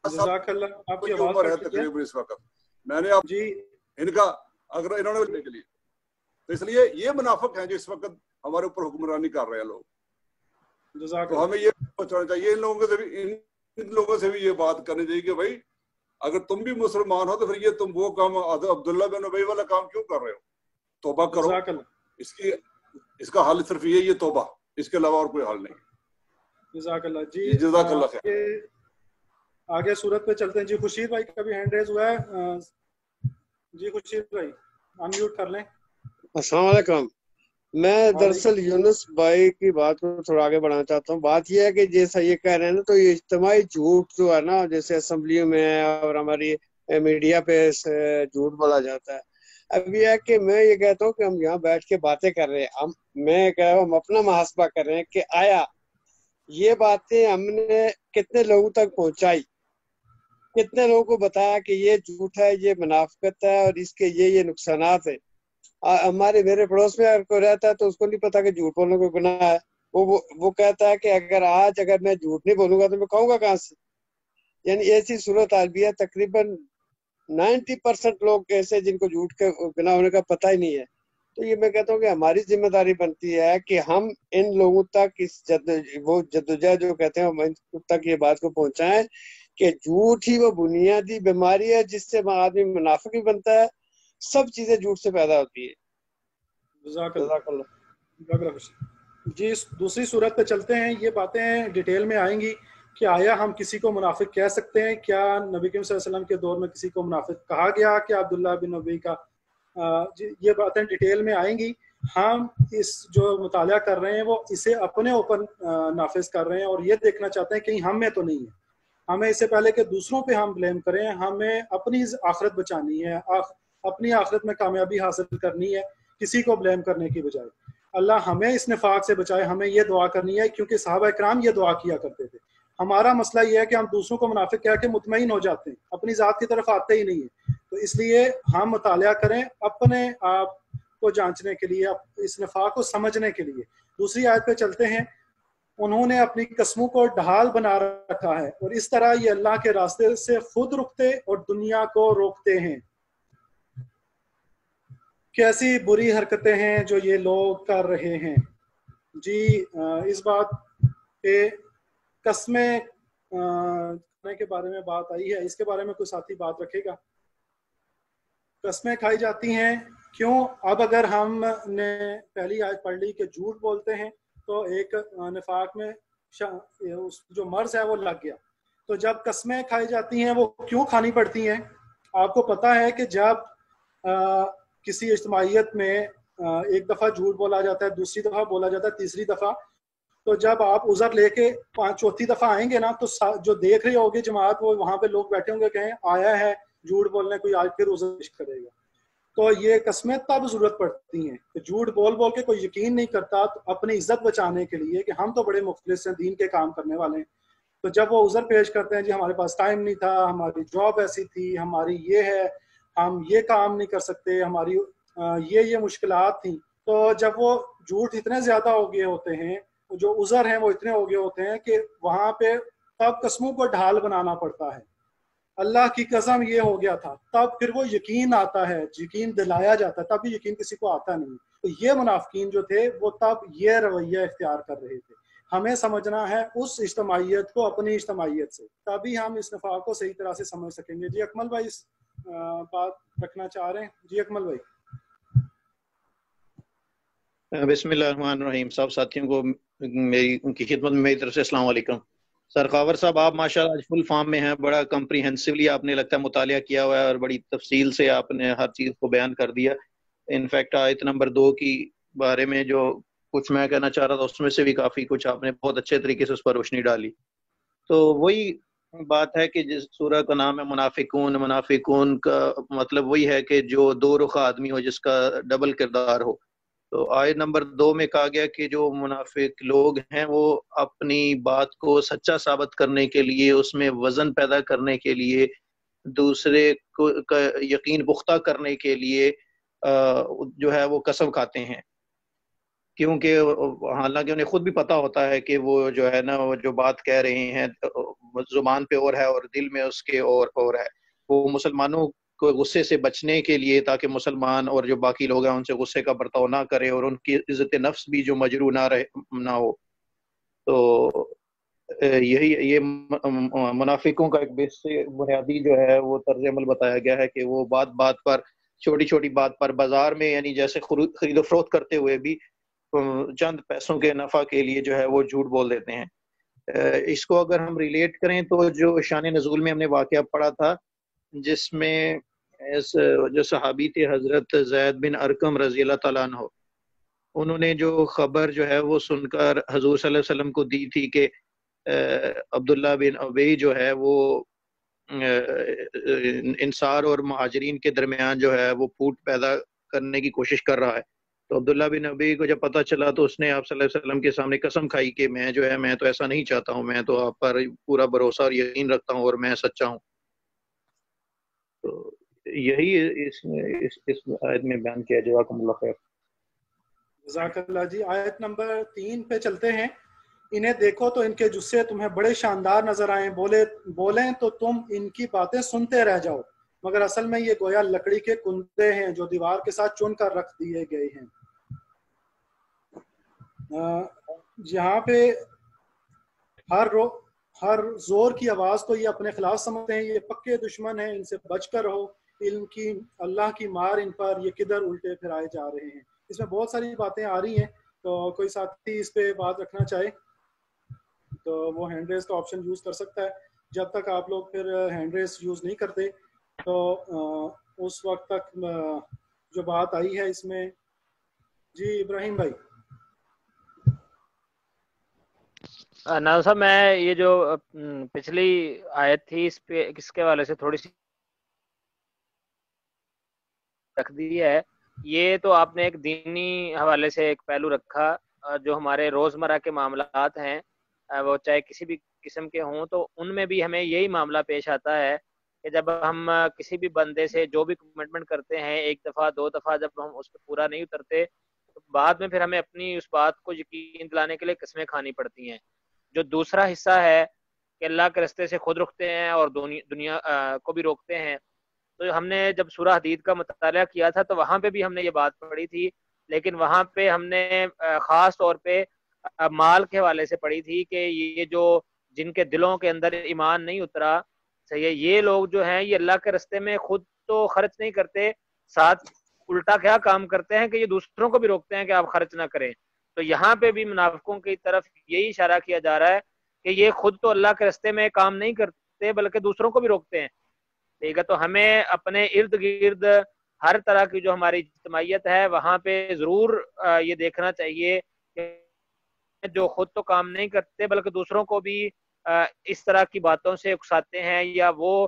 جزاک اللہ. آپ کی عمر ہے آواز تقریباً اس وقت. میں نے اب جی ان کا اگر انہوں نے کے لیے تو اس لیے یہ منافق ہیں جو اس وقت ہمارے اوپر حکمرانی کر رہے ہیں لوگ. تو ہمیں یہ سوچنا چاہیے, ان لوگوں سے بھی یہ بات کرنی چاہیے کہ بھائی اگر تم بھی مسلمان ہو تو پھر یہ تم وہ کام عبداللہ بن ابی والا کام کیوں کر رہے ہو؟ توبہ کرو. اس کا حل صرف یہ توبہ, اس کے علاوہ اور کوئی حل نہیں. جزاک اللہ. جی جزاک اللہ خیر. آگے صورت پہ چلتے ہیں. جی خورشید بھائی کا بھی ہینڈ ریز ہوا ہے. جی خورشید بھائی انمیوٹ کر لیں. السلام علیکم. میں دراصل یونس بھائی کی بات کو تھوڑا آگے بڑھانا چاہتا ہوں. بات یہ ہے کہ جیسا یہ کہہ رہے ہیں نا, تو یہ اجتماعی جھوٹ جو ہے نا, جیسے اسمبلیوں میں اور ہماری میڈیا پہ جھوٹ بولا جاتا ہے. اب یہ ہے کہ میں یہ کہتا ہوں کہ ہم یہاں بیٹھ کے باتیں کر رہے ہیں, میں کہہ رہا ہوں ہم اپنا محاسبہ کر رہے ہیں کہ آیا یہ باتیں ہم نے کتنے لوگوں تک پہنچائی, کتنے لوگوں کو بتایا کہ یہ جھوٹ ہے, یہ منافقت ہے اور اس کے یہ نقصانات ہیں. میرے پڑوس میں اگر کوئی رہتا ہے تو اس کو نہیں پتا کہ جھوٹ بولنے کو گناہ ہے. وہ کہتا ہے کہ اگر میں جھوٹ نہیں بولوں گا تو میں کہوں گا کہاں سے. یعنی ایسی صورت حال بھی ہے. تقریباً 90% لوگ ایسے جن کو جھوٹ کے گناہ ہونے کا پتہ ہی نہیں ہے. تو یہ میں کہتا ہوں کہ ہماری ذمہ داری بنتی ہے کہ ہم ان لوگوں تک اس جدوجہد جو کہتے ہیں ہم تک یہ بات کو پہنچائیں کہ جھوٹ ہی وہ بنیادی بیماری ہے جس سے آدمی منافق بھی بنتا ہے. سب چیزیں جھوٹ سے پیدا ہوتی ہے. جزاک اللہ. جی دوسری صورت پہ چلتے ہیں. یہ باتیں ڈیٹیل میں آئیں گی کہ آیا ہم کسی کو منافق کہہ سکتے ہیں؟ کیا نبی کریم صلی اللہ علیہ وسلم کے دور میں کسی کو منافق کہا گیا کہ عبداللہ بن ابی کا؟ یہ باتیں ڈیٹیل میں آئیں گی. ہم اس جو مطالعہ کر رہے ہیں وہ اسے اپنے اوپر نافذ کر رہے ہیں اور یہ دیکھنا چاہتے ہیں کہیں ہم میں تو نہیں ہے. ہمیں اس سے پہلے کہ دوسروں پہ ہم بلیم کریں, ہمیں اپنی آخرت بچانی ہے, اپنی آخرت میں کامیابی حاصل کرنی ہے, کسی کو بلیم کرنے کی بجائے. اللہ ہمیں اس نفاق سے بچائے. ہمیں یہ دعا کرنی ہے کیونکہ صحابہ کرام یہ دعا کیا کرتے تھے. ہمارا مسئلہ یہ ہے کہ ہم دوسروں کو منافق کہہ کے مطمئن ہو جاتے ہیں, اپنی ذات کی طرف آتے ہی نہیں ہیں. تو اس لیے ہم مطالعہ کریں اپنے آپ کو جانچنے کے لیے, اس نفاق کو سمجھنے کے لیے. دوسری آیت پہ چلتے ہیں. انہوں نے اپنی قسموں کو ڈھال بنا رکھا ہے اور اس طرح یہ اللہ کے راستے سے خود رکتے اور دنیا کو روکتے ہیں. کیسی بری حرکتیں ہیں جو یہ لوگ کر رہے ہیں. جی اس بات پہ قسمیں کھانے کے بارے میں بات آئی ہے, اس کے بارے میں کوئی ساتھی بات رکھے گا؟ قسمیں کھائی جاتی ہیں کیوں؟ اب اگر ہم نے پہلی آیت پڑھ لی کہ جھوٹ بولتے ہیں تو ایک نفاق میں جو مرض ہے وہ لگ گیا. تو جب قسمیں کھائی جاتی ہیں وہ کیوں کھانی پڑتی ہیں؟ آپ کو پتا ہے کہ جب کسی اجتماعیت میں ایک دفعہ جھوٹ بولا جاتا ہے, دوسری دفعہ بولا جاتا ہے, تیسری دفعہ, تو جب آپ عذر لے کے چوتھی دفعہ آئیں گے نا تو جو دیکھ رہے ہوگے جماعت, وہ وہاں پہ لوگ بیٹھے ہوں گے کہیں آیا ہے جھوٹ بولنے, کوئی آج پھر عذر پیش کرے گا. تو یہ قسمیں تب ضرورت پڑتی ہیں کہ جھوٹ بول بول کے کوئی یقین نہیں کرتا تو اپنی عزت بچانے کے لیے کہ ہم تو بڑے مخلص ہیں, دین کے کام کرنے والے ہیں. تو جب وہ عذر پیش کرتے ہیں, جی ہمارے پاس ٹائم نہیں تھا, ہماری جاب ایسی تھی, ہماری یہ ہے, ہم یہ کام نہیں کر سکتے, ہماری یہ مشکلات تھیں. تو جب وہ جھوٹ اتنے زیادہ ہو گئے ہوتے ہیں, جو عذر ہیں وہ اتنے ہو گئے ہوتے ہیں کہ وہاں پہ تب قسموں کو ڈھال بنانا پڑتا ہے. اللہ کی قسم یہ ہو گیا تھا, تب پھر وہ یقین آتا ہے, یقین دلایا جاتا ہے, تب بھی یقین کسی کو آتا نہیں. تو یہ منافقین جو تھے وہ تب یہ رویہ اختیار کر رہے تھے. ہمیں سمجھنا ہے اس اجتماعیت کو اپنی اجتماعیت سے، تبھی ہم اس نفاق کو صحیح طرح سے سمجھ سکیں گے۔ جی اکمل بھائی اس بات رکھنا چاہ رہے ہیں؟ جی اکمل بھائی۔ بسم اللہ الرحمن الرحیم۔ سب ساتھیوں کو میری ان کی خدمت میں میری طرف سے السلام علیکم۔ سرخاور صاحب آپ ماشاءاللہ آج فل فارم میں ہیں، بڑا کمپریہنسولی آپ نے لگتا ہے مطالعہ کیا ہوا ہے اور بڑی تفصیل سے آپ نے ہر چیز کو بیان کر دیا۔ انفیکٹ آیت نمبر 2 کی بارے میں جو کچھ میں کہنا چاہ رہا تھا اس میں سے بھی کافی کچھ آپ نے بہت اچھے طریقے سے اس پر روشنی ڈالی۔ تو وہی بات ہے کہ جس سورہ کا نام ہے منافقون، منافقون کا مطلب وہی ہے کہ جو دو رخ آدمی ہو، جس کا ڈبل کردار ہو۔ تو آیت نمبر 2 میں کہا گیا کہ جو منافق لوگ ہیں وہ اپنی بات کو سچا ثابت کرنے کے لیے، اس میں وزن پیدا کرنے کے لیے، دوسرے کو یقین پختہ کرنے کے لیے جو ہے وہ قسم کھاتے ہیں، کیونکہ حالانکہ انہیں خود بھی پتہ ہوتا ہے کہ وہ جو ہے نا وہ جو بات کہہ رہے ہیں زبان پہ اور ہے اور دل میں اس کے اور ہے۔ وہ مسلمانوں کو غصے سے بچنے کے لیے، تاکہ مسلمان اور جو باقی لوگ ہیں ان سے غصے کا برتاؤ نہ کرے اور ان کی عزت نفس بھی جو مجروح نہ ہو۔ تو یہی یہ منافقوں کا ایک بنیادی جو ہے وہ طرز عمل بتایا گیا ہے کہ وہ بات بات پر، چھوٹی چھوٹی بات پر بازار میں یعنی جیسے خرید و فروخت کرتے ہوئے بھی چند پیسوں کے نفع کے لیے جو ہے وہ جھوٹ بول دیتے ہیں۔ اس کو اگر ہم ریلیٹ کریں تو جو شان نزول میں ہم نے واقعہ پڑھا تھا جس میں جو صحابی تھے حضرت زید بن ارقم رضی اللہ تعالیٰ عنہ، انہوں نے جو خبر جو ہے وہ سن کر حضور صلی اللہ علیہ وسلم کو دی تھی کہ عبداللہ بن ابی جو ہے وہ انصار اور مہاجرین کے درمیان جو ہے وہ پھوٹ پیدا کرنے کی کوشش کر رہا ہے۔ تو عبداللہ بن ابی کو جب پتہ چلا تو اس نے آپ صلی اللہ علیہ وسلم کے سامنے قسم کھائی کہ میں جو ہے میں تو ایسا نہیں چاہتا ہوں، میں تو آپ پر پورا بھروسہ اور یقین رکھتا ہوں اور میں سچا ہوں۔ تو یہی اس آیت میں بیان کیا۔ جزاکم اللہ خیر۔ جزاک اللہ جی۔ آیت نمبر 3 پہ چلتے ہیں۔ انہیں دیکھو تو ان کے جسے تمہیں بڑے شاندار نظر آئیں، بولیں تو تم ان کی باتیں سنتے رہ جاؤ، مگر اصل میں یہ گویا لکڑی کے کندے ہیں جو دیوار کے ساتھ چن کر رکھ دیے گئے ہیں۔ یہاں پہ ہر زور کی آواز کو یہ اپنے خلاف سمجھتے ہیں، یہ پکے دشمن ہیں، ان سے بچ کر رہو، ان کی اللہ کی مار ان پر، یہ کدھر الٹے پھرائے جا رہے ہیں۔ اس میں بہت ساری باتیں آ رہی ہیں، تو کوئی ساتھی اس پہ بات رکھنا چاہے تو وہ ہینڈ ریز کا آپشن یوز کر سکتا ہے۔ جب تک آپ لوگ پھر ہینڈ ریز یوز نہیں کرتے تو اس وقت تک جو بات آئی ہے اس میں۔ جی ابراہیم بھائی۔ ناظر صاحب میں یہ جو پچھلی آیت تھی اس کے حوالے سے تھوڑی سی رکھ دی ہے۔ یہ تو آپ نے ایک دینی حوالے سے ایک پہلو رکھا، جو ہمارے روزمرہ کے معاملات ہیں وہ چاہے کسی بھی قسم کے ہوں تو ان میں بھی ہمیں یہی معاملہ پیش آتا ہے کہ جب ہم کسی بھی بندے سے جو بھی کمٹمنٹ کرتے ہیں، ایک دفعہ 2 دفعہ جب ہم اس پہ پورا نہیں اترتے تو بعد میں پھر ہمیں اپنی اس بات کو یقین دلانے کے لیے قسمیں کھانی پڑتی ہیں۔ جو دوسرا حصہ ہے کہ اللہ کے رستے سے خود رکتے ہیں اور دنیا کو بھی روکتے ہیں، تو ہم نے جب سورہ حدید کا مطالعہ کیا تھا تو وہاں پہ بھی ہم نے یہ بات پڑھی تھی، لیکن وہاں پہ ہم نے خاص طور پہ مال کے حوالے سے پڑھی تھی کہ یہ جو جن کے دلوں کے اندر ایمان نہیں اترا، صحیح ہے، یہ لوگ جو ہیں یہ اللہ کے رستے میں خود تو خرچ نہیں کرتے، ساتھ الٹا کیا کام کرتے ہیں کہ یہ دوسروں کو بھی روکتے ہیں کہ آپ خرچ نہ کریں۔ تو یہاں پہ بھی منافقوں کی طرف یہی اشارہ کیا جا رہا ہے کہ یہ خود تو اللہ کے رستے میں کام نہیں کرتے بلکہ دوسروں کو بھی روکتے ہیں۔ ٹھیک ہے، تو ہمیں اپنے ارد گرد ہر طرح کی جو ہماری اجتماعیت ہے وہاں پہ ضرور یہ دیکھنا چاہیے کہ جو خود تو کام نہیں کرتے بلکہ دوسروں کو بھی اس طرح کی باتوں سے اکساتے ہیں یا وہ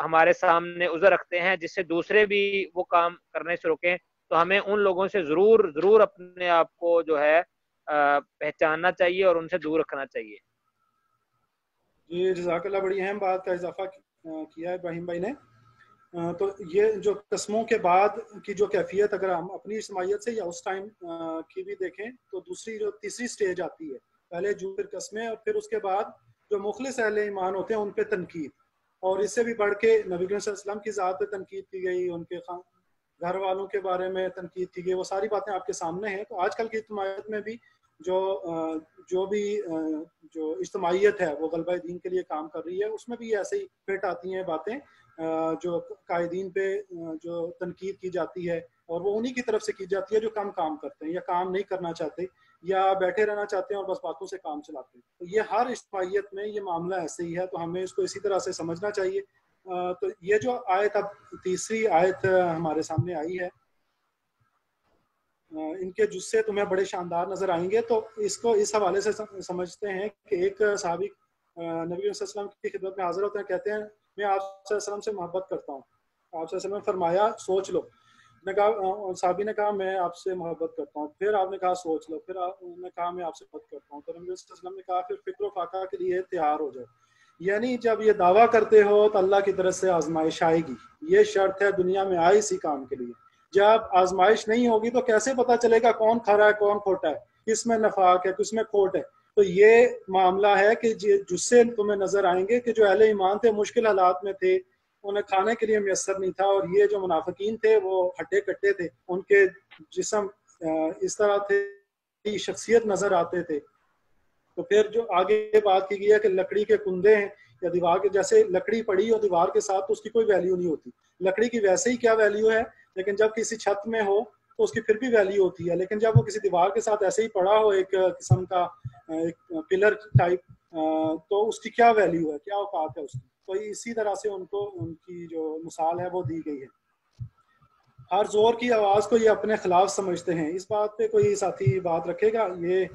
ہمارے سامنے عذر رکھتے ہیں جس سے دوسرے بھی وہ کام کرنے سے روکیں، تو ہمیں ان لوگوں سے ضرور اپنے آپ کو جو ہے پہچاننا چاہیے اور ان سے دور رکھنا چاہیے۔ جی جزاک اللہ، بڑی اہم بات کا اضافہ کیا ہے ابراہیم بھائی نے۔ تو یہ جو قسموں کے بعد کی جو کیفیت اگر ہم اپنی اجتماعیت سے یا اس ٹائم کی بھی دیکھیں تو تیسری سٹیج آتی ہے، پہلے جو پھر قسمیں اور پھر اس کے بعد جو مخلص اہل ایمان ہوتے ہیں ان پہ تنقید، اور اس سے بھی بڑھ کے نبی کریم صلی اللہ علیہ وسلم کی ذات پہ تنقید کی گئی، ان کے گھر والوں کے بارے میں تنقید کی گئی، وہ ساری باتیں آپ کے سامنے ہیں۔ تو آج کل کی اجتماعیت میں بھی جو بھی جو اجتماعیت ہے وہ غلبہ دین کے لیے کام کر رہی ہے، اس میں بھی ایسے ہی فٹ آتی ہیں باتیں جو قائدین پہ جو تنقید کی جاتی ہے، اور وہ انہی کی طرف سے کی جاتی ہے جو کم کام کرتے ہیں یا کام نہیں کرنا چاہتے یا بیٹھے رہنا چاہتے ہیں اور بس باتوں سے کام چلاتے ہیں. تو یہ ہر اجتماعیت میں یہ معاملہ ایسے ہی ہے، تو ہمیں اس کو اسی طرح سے سمجھنا چاہیے. تو یہ جو آیت اب تیسری آیت ہمارے سامنے آئی ہے، ان کے جزے تمہیں بڑے شاندار نظر آئیں گے. تو اس کو اس حوالے سے سمجھتے ہیں کہ ایک صحابی نبی صلی اللہ علیہ وسلم کی خدمت میں حاضر ہوتے ہیں، کہتے ہیں میں آپ صلی اللہ علیہ وسلم سے محبت کرتا ہوں. آپ صلی اللہ علیہ وسلم نے فرمایا سوچ لو. نے کہا، صحابی نے کہا میں آپ سے محبت کرتا ہوں. پھر آپ نے کہا سوچ لو. پھر انہوں نے کہا میں آپ سے محبت کرتا ہوں. تو نبی صلی اللہ علیہ وسلم نے کہا پھر فکر و فاقہ کے لیے تیار ہو جاؤ. یعنی جب یہ دعویٰ کرتے ہو تو اللہ کی طرف سے آزمائش آئے گی، یہ شرط ہے دنیا میں آئی اسی کام کے لیے. جب آزمائش نہیں ہوگی تو کیسے پتا چلے گا کون کھرا ہے کون کھوٹا ہے، کس میں نفاق ہے کس میں کھوٹ ہے. تو یہ معاملہ ہے کہ جس سے تمہیں نظر آئیں گے کہ جو اہل ایمان تھے مشکل حالات میں تھے، انہیں کھانے کے لیے میسر نہیں تھا، اور یہ جو منافقین تھے وہ ہٹے کٹے تھے، ان کے جسم اس طرح تھے، شخصیت نظر آتے تھے. تو پھر جو آگے بات کی گئی ہے کہ لکڑی کے کندے ہیں یا دیوار کے، جیسے لکڑی پڑی اور دیوار کے ساتھ تو اس کی کوئی ویلیو نہیں ہوتی. لکڑی کی ویسے ہی کیا ویلیو ہے، لیکن جب کسی چھت میں ہو تو اس کی پھر بھی ویلیو ہوتی ہے. لیکن جب وہ کسی دیوار کے ساتھ ایسے ہی پڑا ہو ایک قسم کا ایک پلر ٹائپ، تو اس کی کیا ویلیو ہے، کیا اوقات ہے اس کی. تو اسی طرح سے ان کو ان کی جو مثال ہے وہ دی گئی ہے. ہر زور کی آواز کو یہ اپنے خلاف سمجھتے ہیں. اس بات پہ کوئی ساتھی بات رکھے گا؟ یہ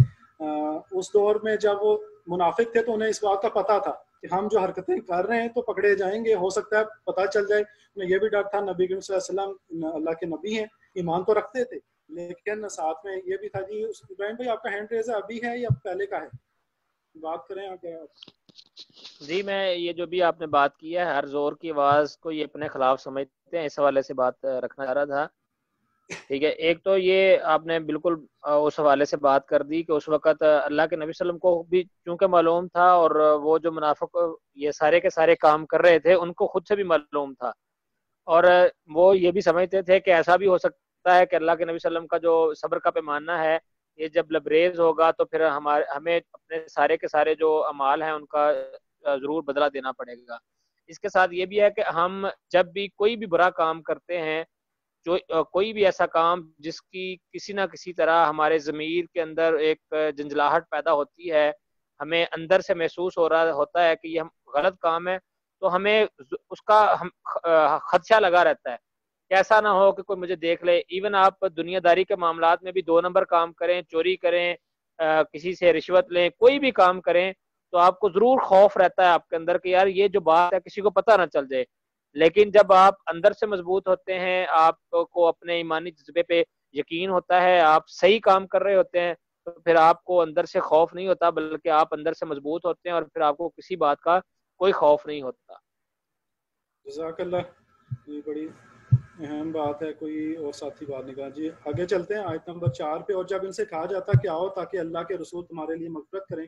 اس دور میں جب وہ منافق تھے تو انہیں اس بات کا پتہ تھا کہ ہم جو حرکتیں کر رہے ہیں تو پکڑے جائیں گے، ہو سکتا ہے پتہ چل جائے. انہیں یہ بھی ڈر تھا، نبی کریم صلی اللہ علیہ وسلم اللہ کے نبی ہیں، ایمان تو رکھتے تھے، لیکن ساتھ میں یہ بھی تھا. جی ابراہیم بھائی آپ کا ہینڈ ریز ابھی ہے یا پہلے کا ہے؟ بات کریں آگے. جی میں یہ جو بھی آپ نے بات کی ہے ہر زور کی آواز کو یہ اپنے خلاف سمجھتے ہیں، اس حوالے سے بات رکھنا چاہ رہا تھا. ٹھیک ہے، ایک تو یہ آپ نے بالکل اس حوالے سے بات کر دی کہ اس وقت اللہ کے نبی صلی اللہ علیہ وسلم کو بھی چونکہ معلوم تھا، اور وہ جو منافق یہ سارے کے سارے کام کر رہے تھے ان کو خود سے بھی معلوم تھا، اور وہ یہ بھی سمجھتے تھے کہ ایسا بھی ہو سکتا ہے کہ اللہ کے نبی صلی اللہ علیہ وسلم کا جو صبر کا پیمانہ ہے یہ جب لبریز ہوگا تو پھر ہمیں اپنے سارے کے سارے جو اعمال ہیں ان کا ضرور بدلہ دینا پڑے گا. اس کے ساتھ یہ بھی ہے کہ ہم جب بھی کوئی بھی برا کام کرتے ہیں، جو کوئی بھی ایسا کام جس کی کسی نہ کسی طرح ہمارے ضمیر کے اندر ایک جنجلاہٹ پیدا ہوتی ہے، ہمیں اندر سے محسوس ہو رہا ہوتا ہے کہ یہ غلط کام ہے، تو ہمیں اس کا خدشہ لگا رہتا ہے کہ ایسا نہ ہو کہ کوئی مجھے دیکھ لے. ایون آپ دنیا داری کے معاملات میں بھی 2 نمبر کام کریں، چوری کریں، کسی سے رشوت لیں، کوئی بھی کام کریں تو آپ کو ضرور خوف رہتا ہے آپ کے اندر کہ یار یہ جو بات ہے کسی کو پتہ نہ چل جائے. لیکن جب آپ اندر سے مضبوط ہوتے ہیں، آپ کو اپنے ایمانی جذبے پہ یقین ہوتا ہے، آپ صحیح کام کر رہے ہوتے ہیں، تو پھر آپ کو اندر سے خوف نہیں ہوتا، بلکہ آپ اندر سے مضبوط ہوتے ہیں اور پھر آپ کو کسی بات کا کوئی خوف نہیں ہوتا. جزاک اللہ، یہ بڑی اہم بات ہے. کوئی اور ساتھی بات نہیں کہا. جی آگے چلتے ہیں آیت نمبر 4 پہ. اور جب ان سے کہا جاتا کہ آؤ تاکہ اللہ کے رسول تمہارے لیے مغفرت کریں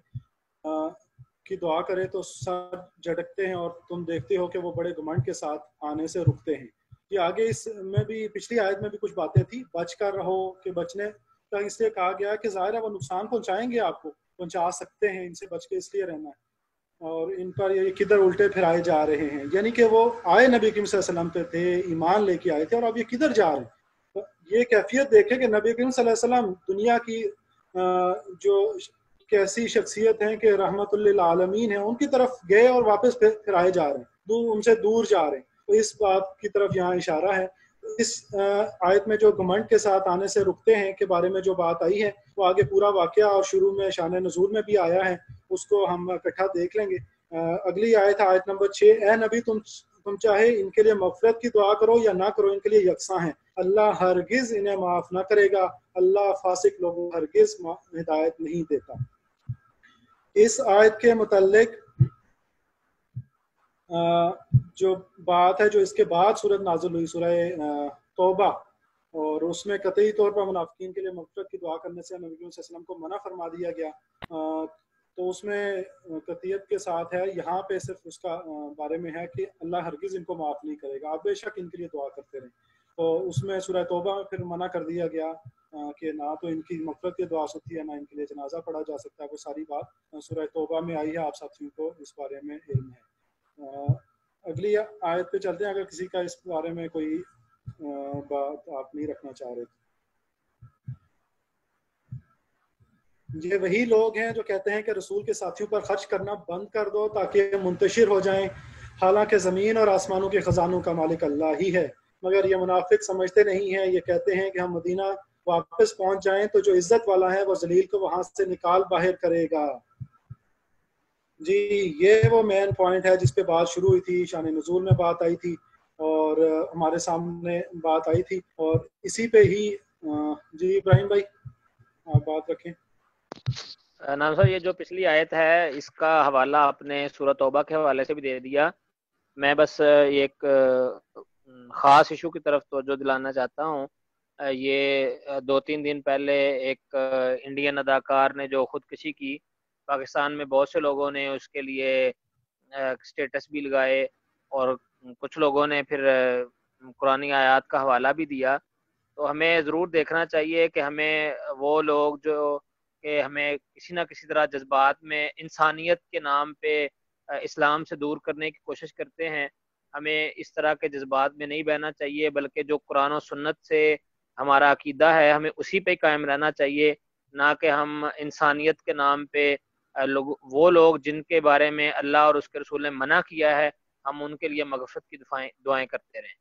کی دعا کرے تو سر جھٹکتے ہیں، اور تم دیکھتے ہو کہ وہ بڑے گھمنڈ کے ساتھ آنے سے رکتے ہیں. یہ آگے اس میں بھی پچھلی آیت میں بھی کچھ باتیں تھی، بچ کر رہو کہ بچنے کا اس لیے کہا گیا کہ ظاہر ہے وہ نقصان پہنچائیں گے، آپ کو پہنچا سکتے ہیں، ان سے بچ کے اس لیے رہنا ہے. اور ان پر یہ کدھر الٹے پھرائے جا رہے ہیں، یعنی کہ وہ آئے نبی کریم صلی اللہ علیہ وسلم پہ تھے، ایمان لے کے آئے تھے، اور اب یہ کدھر جا رہے ہیں. یہ کیفیت دیکھیں کہ نبی کریم صلی اللہ علیہ وسلم دنیا کی جو کیسی شخصیت ہیں کہ رحمت للعالمین ہیں، ان کی طرف گئے اور واپس پھرائے جا رہے ہیں، ان سے دور جا رہے ہیں. تو اس بات کی طرف یہاں اشارہ ہے. اس آیت میں جو گھمنڈ کے ساتھ آنے سے رکتے ہیں کے بارے میں جو بات آئی ہے وہ آگے پورا واقعہ اور شروع میں شان نزول میں بھی آیا ہے، اس کو ہم اکٹھا دیکھ لیں گے. اگلی آیت ہے آیت نمبر 6. اے نبی تم چاہے ان کے لیے مغفرت کی دعا کرو یا نہ کرو، ان کے لیے یکساں ہیں، اللہ ہرگز انہیں معاف نہ کرے گا، اللہ فاسق لوگوں کو ہرگز ہدایت نہیں دیتا. اس آیت کے متعلق جو بات ہے جو اس کے بعد سورۃ نازل ہوئی، سورہ توبہ، اور اس میں قطعی طور پر منافقین کے لیے مغفرت کی دعا کرنے سے نبی صلی اللہ علیہ وسلم کو منع فرما دیا گیا. تو اس میں قطعیت کے ساتھ ہے، یہاں پہ صرف اس کا بارے میں ہے کہ اللہ ہرگز ان کو معاف نہیں کرے گا، آپ بے شک ان کے لیے دعا کرتے رہیں. تو اس میں سورہ توبہ میں پھر منع کر دیا گیا کہ نہ تو ان کی مغفرت کی دعا ہوتی ہے، نہ ان کے لیے جنازہ پڑھا جا سکتا ہے. وہ ساری بات سورہ توبہ میں آئی ہے، آپ ساتھیوں کو اس بارے میں علم ہے. اگلی آیت پہ چلتے ہیں، اگر کسی کا اس بارے میں کوئی بات آپ نہیں رکھنا چاہ رہے. یہ وہی لوگ ہیں جو کہتے ہیں کہ رسول کے ساتھیوں پر خرچ کرنا بند کر دو تاکہ منتشر ہو جائیں، حالانکہ زمین اور آسمانوں کے خزانوں کا مالک اللہ ہی ہے. مگر یہ منافق سمجھتے نہیں ہیں، یہ کہتے ہیں کہ ہم مدینہ واپس پہنچ جائیں تو جو عزت والا ہے وہ ذلیل کو وہاں سے نکال باہر کرے گا. جی یہ وہ مین پوائنٹ ہے جس پہ بات شروع ہوئی تھی، شان نزول میں بات آئی تھی اور ہمارے سامنے بات آئی تھی، اور اسی پہ ہی جی ابراہیم بھائی آپ بات رکھیں. نام صاحب، یہ جو پچھلی آیت ہے اس کا حوالہ آپ نے سورۃ توبہ کے حوالے سے بھی دے دیا. میں بس ایک خاص ایشو کی طرف توجہ دلانا چاہتا ہوں. یہ 2-3 دن پہلے ایک انڈین اداکار نے جو خودکشی کی، پاکستان میں بہت سے لوگوں نے اس کے لیے سٹیٹس بھی لگائے اور کچھ لوگوں نے پھر قرآنی آیات کا حوالہ بھی دیا. تو ہمیں ضرور دیکھنا چاہیے کہ ہمیں وہ لوگ جو کہ ہمیں کسی نہ کسی طرح جذبات میں انسانیت کے نام پہ اسلام سے دور کرنے کی کوشش کرتے ہیں، ہمیں اس طرح کے جذبات میں نہیں بہنا چاہیے، بلکہ جو قرآن و سنت سے ہمارا عقیدہ ہے ہمیں اسی پہ قائم رہنا چاہیے، نہ کہ ہم انسانیت کے نام پہ وہ لوگ جن کے بارے میں اللہ اور اس کے رسول نے منع کیا ہے ہم ان کے لیے مغفرت کی دعائیں کرتے رہیں.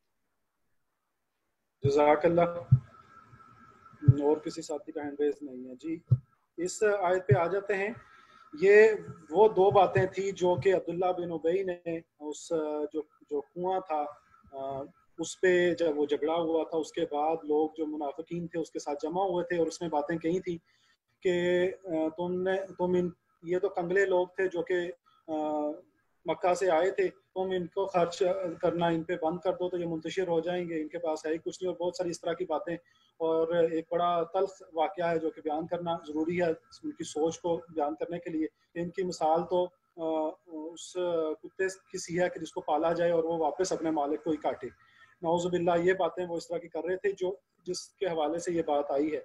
جزاک اللہ. اور کسی ساتھی کا ہینڈ ریز نہیں ہے. جی اس آیت پہ آ جاتے ہیں. یہ وہ 2 باتیں تھی جو کہ عبداللہ بن ابی نے اس جو کنواں تھا اس پہ جب وہ جھگڑا ہوا تھا، اس کے بعد لوگ جو منافقین تھے اس کے ساتھ جمع ہوئے تھے اور اس نے باتیں کہی تھی کہ یہ تو کنگلے لوگ تھے جو کہ مکہ سے آئے تھے، تم ان کو خرچ کرنا ان پہ بند کر دو تو یہ منتشر ہو جائیں گے، ان کے پاس ہے ہی کچھ نہیں، اور بہت ساری اس طرح کی باتیں. اور ایک بڑا تلخ واقعہ ہے جو کہ بیان کرنا ضروری ہے ان کی سوچ کو بیان کرنے کے لیے. ان کی مثال تو اس کتے کی سی ہے کہ جس کو پالا جائے اور وہ واپس اپنے مالک کو ہی کاٹے. نعوذ باللہ یہ باتیں وہ اس طرح کی کر رہے تھے جس کے حوالے سے یہ بات آئی ہے.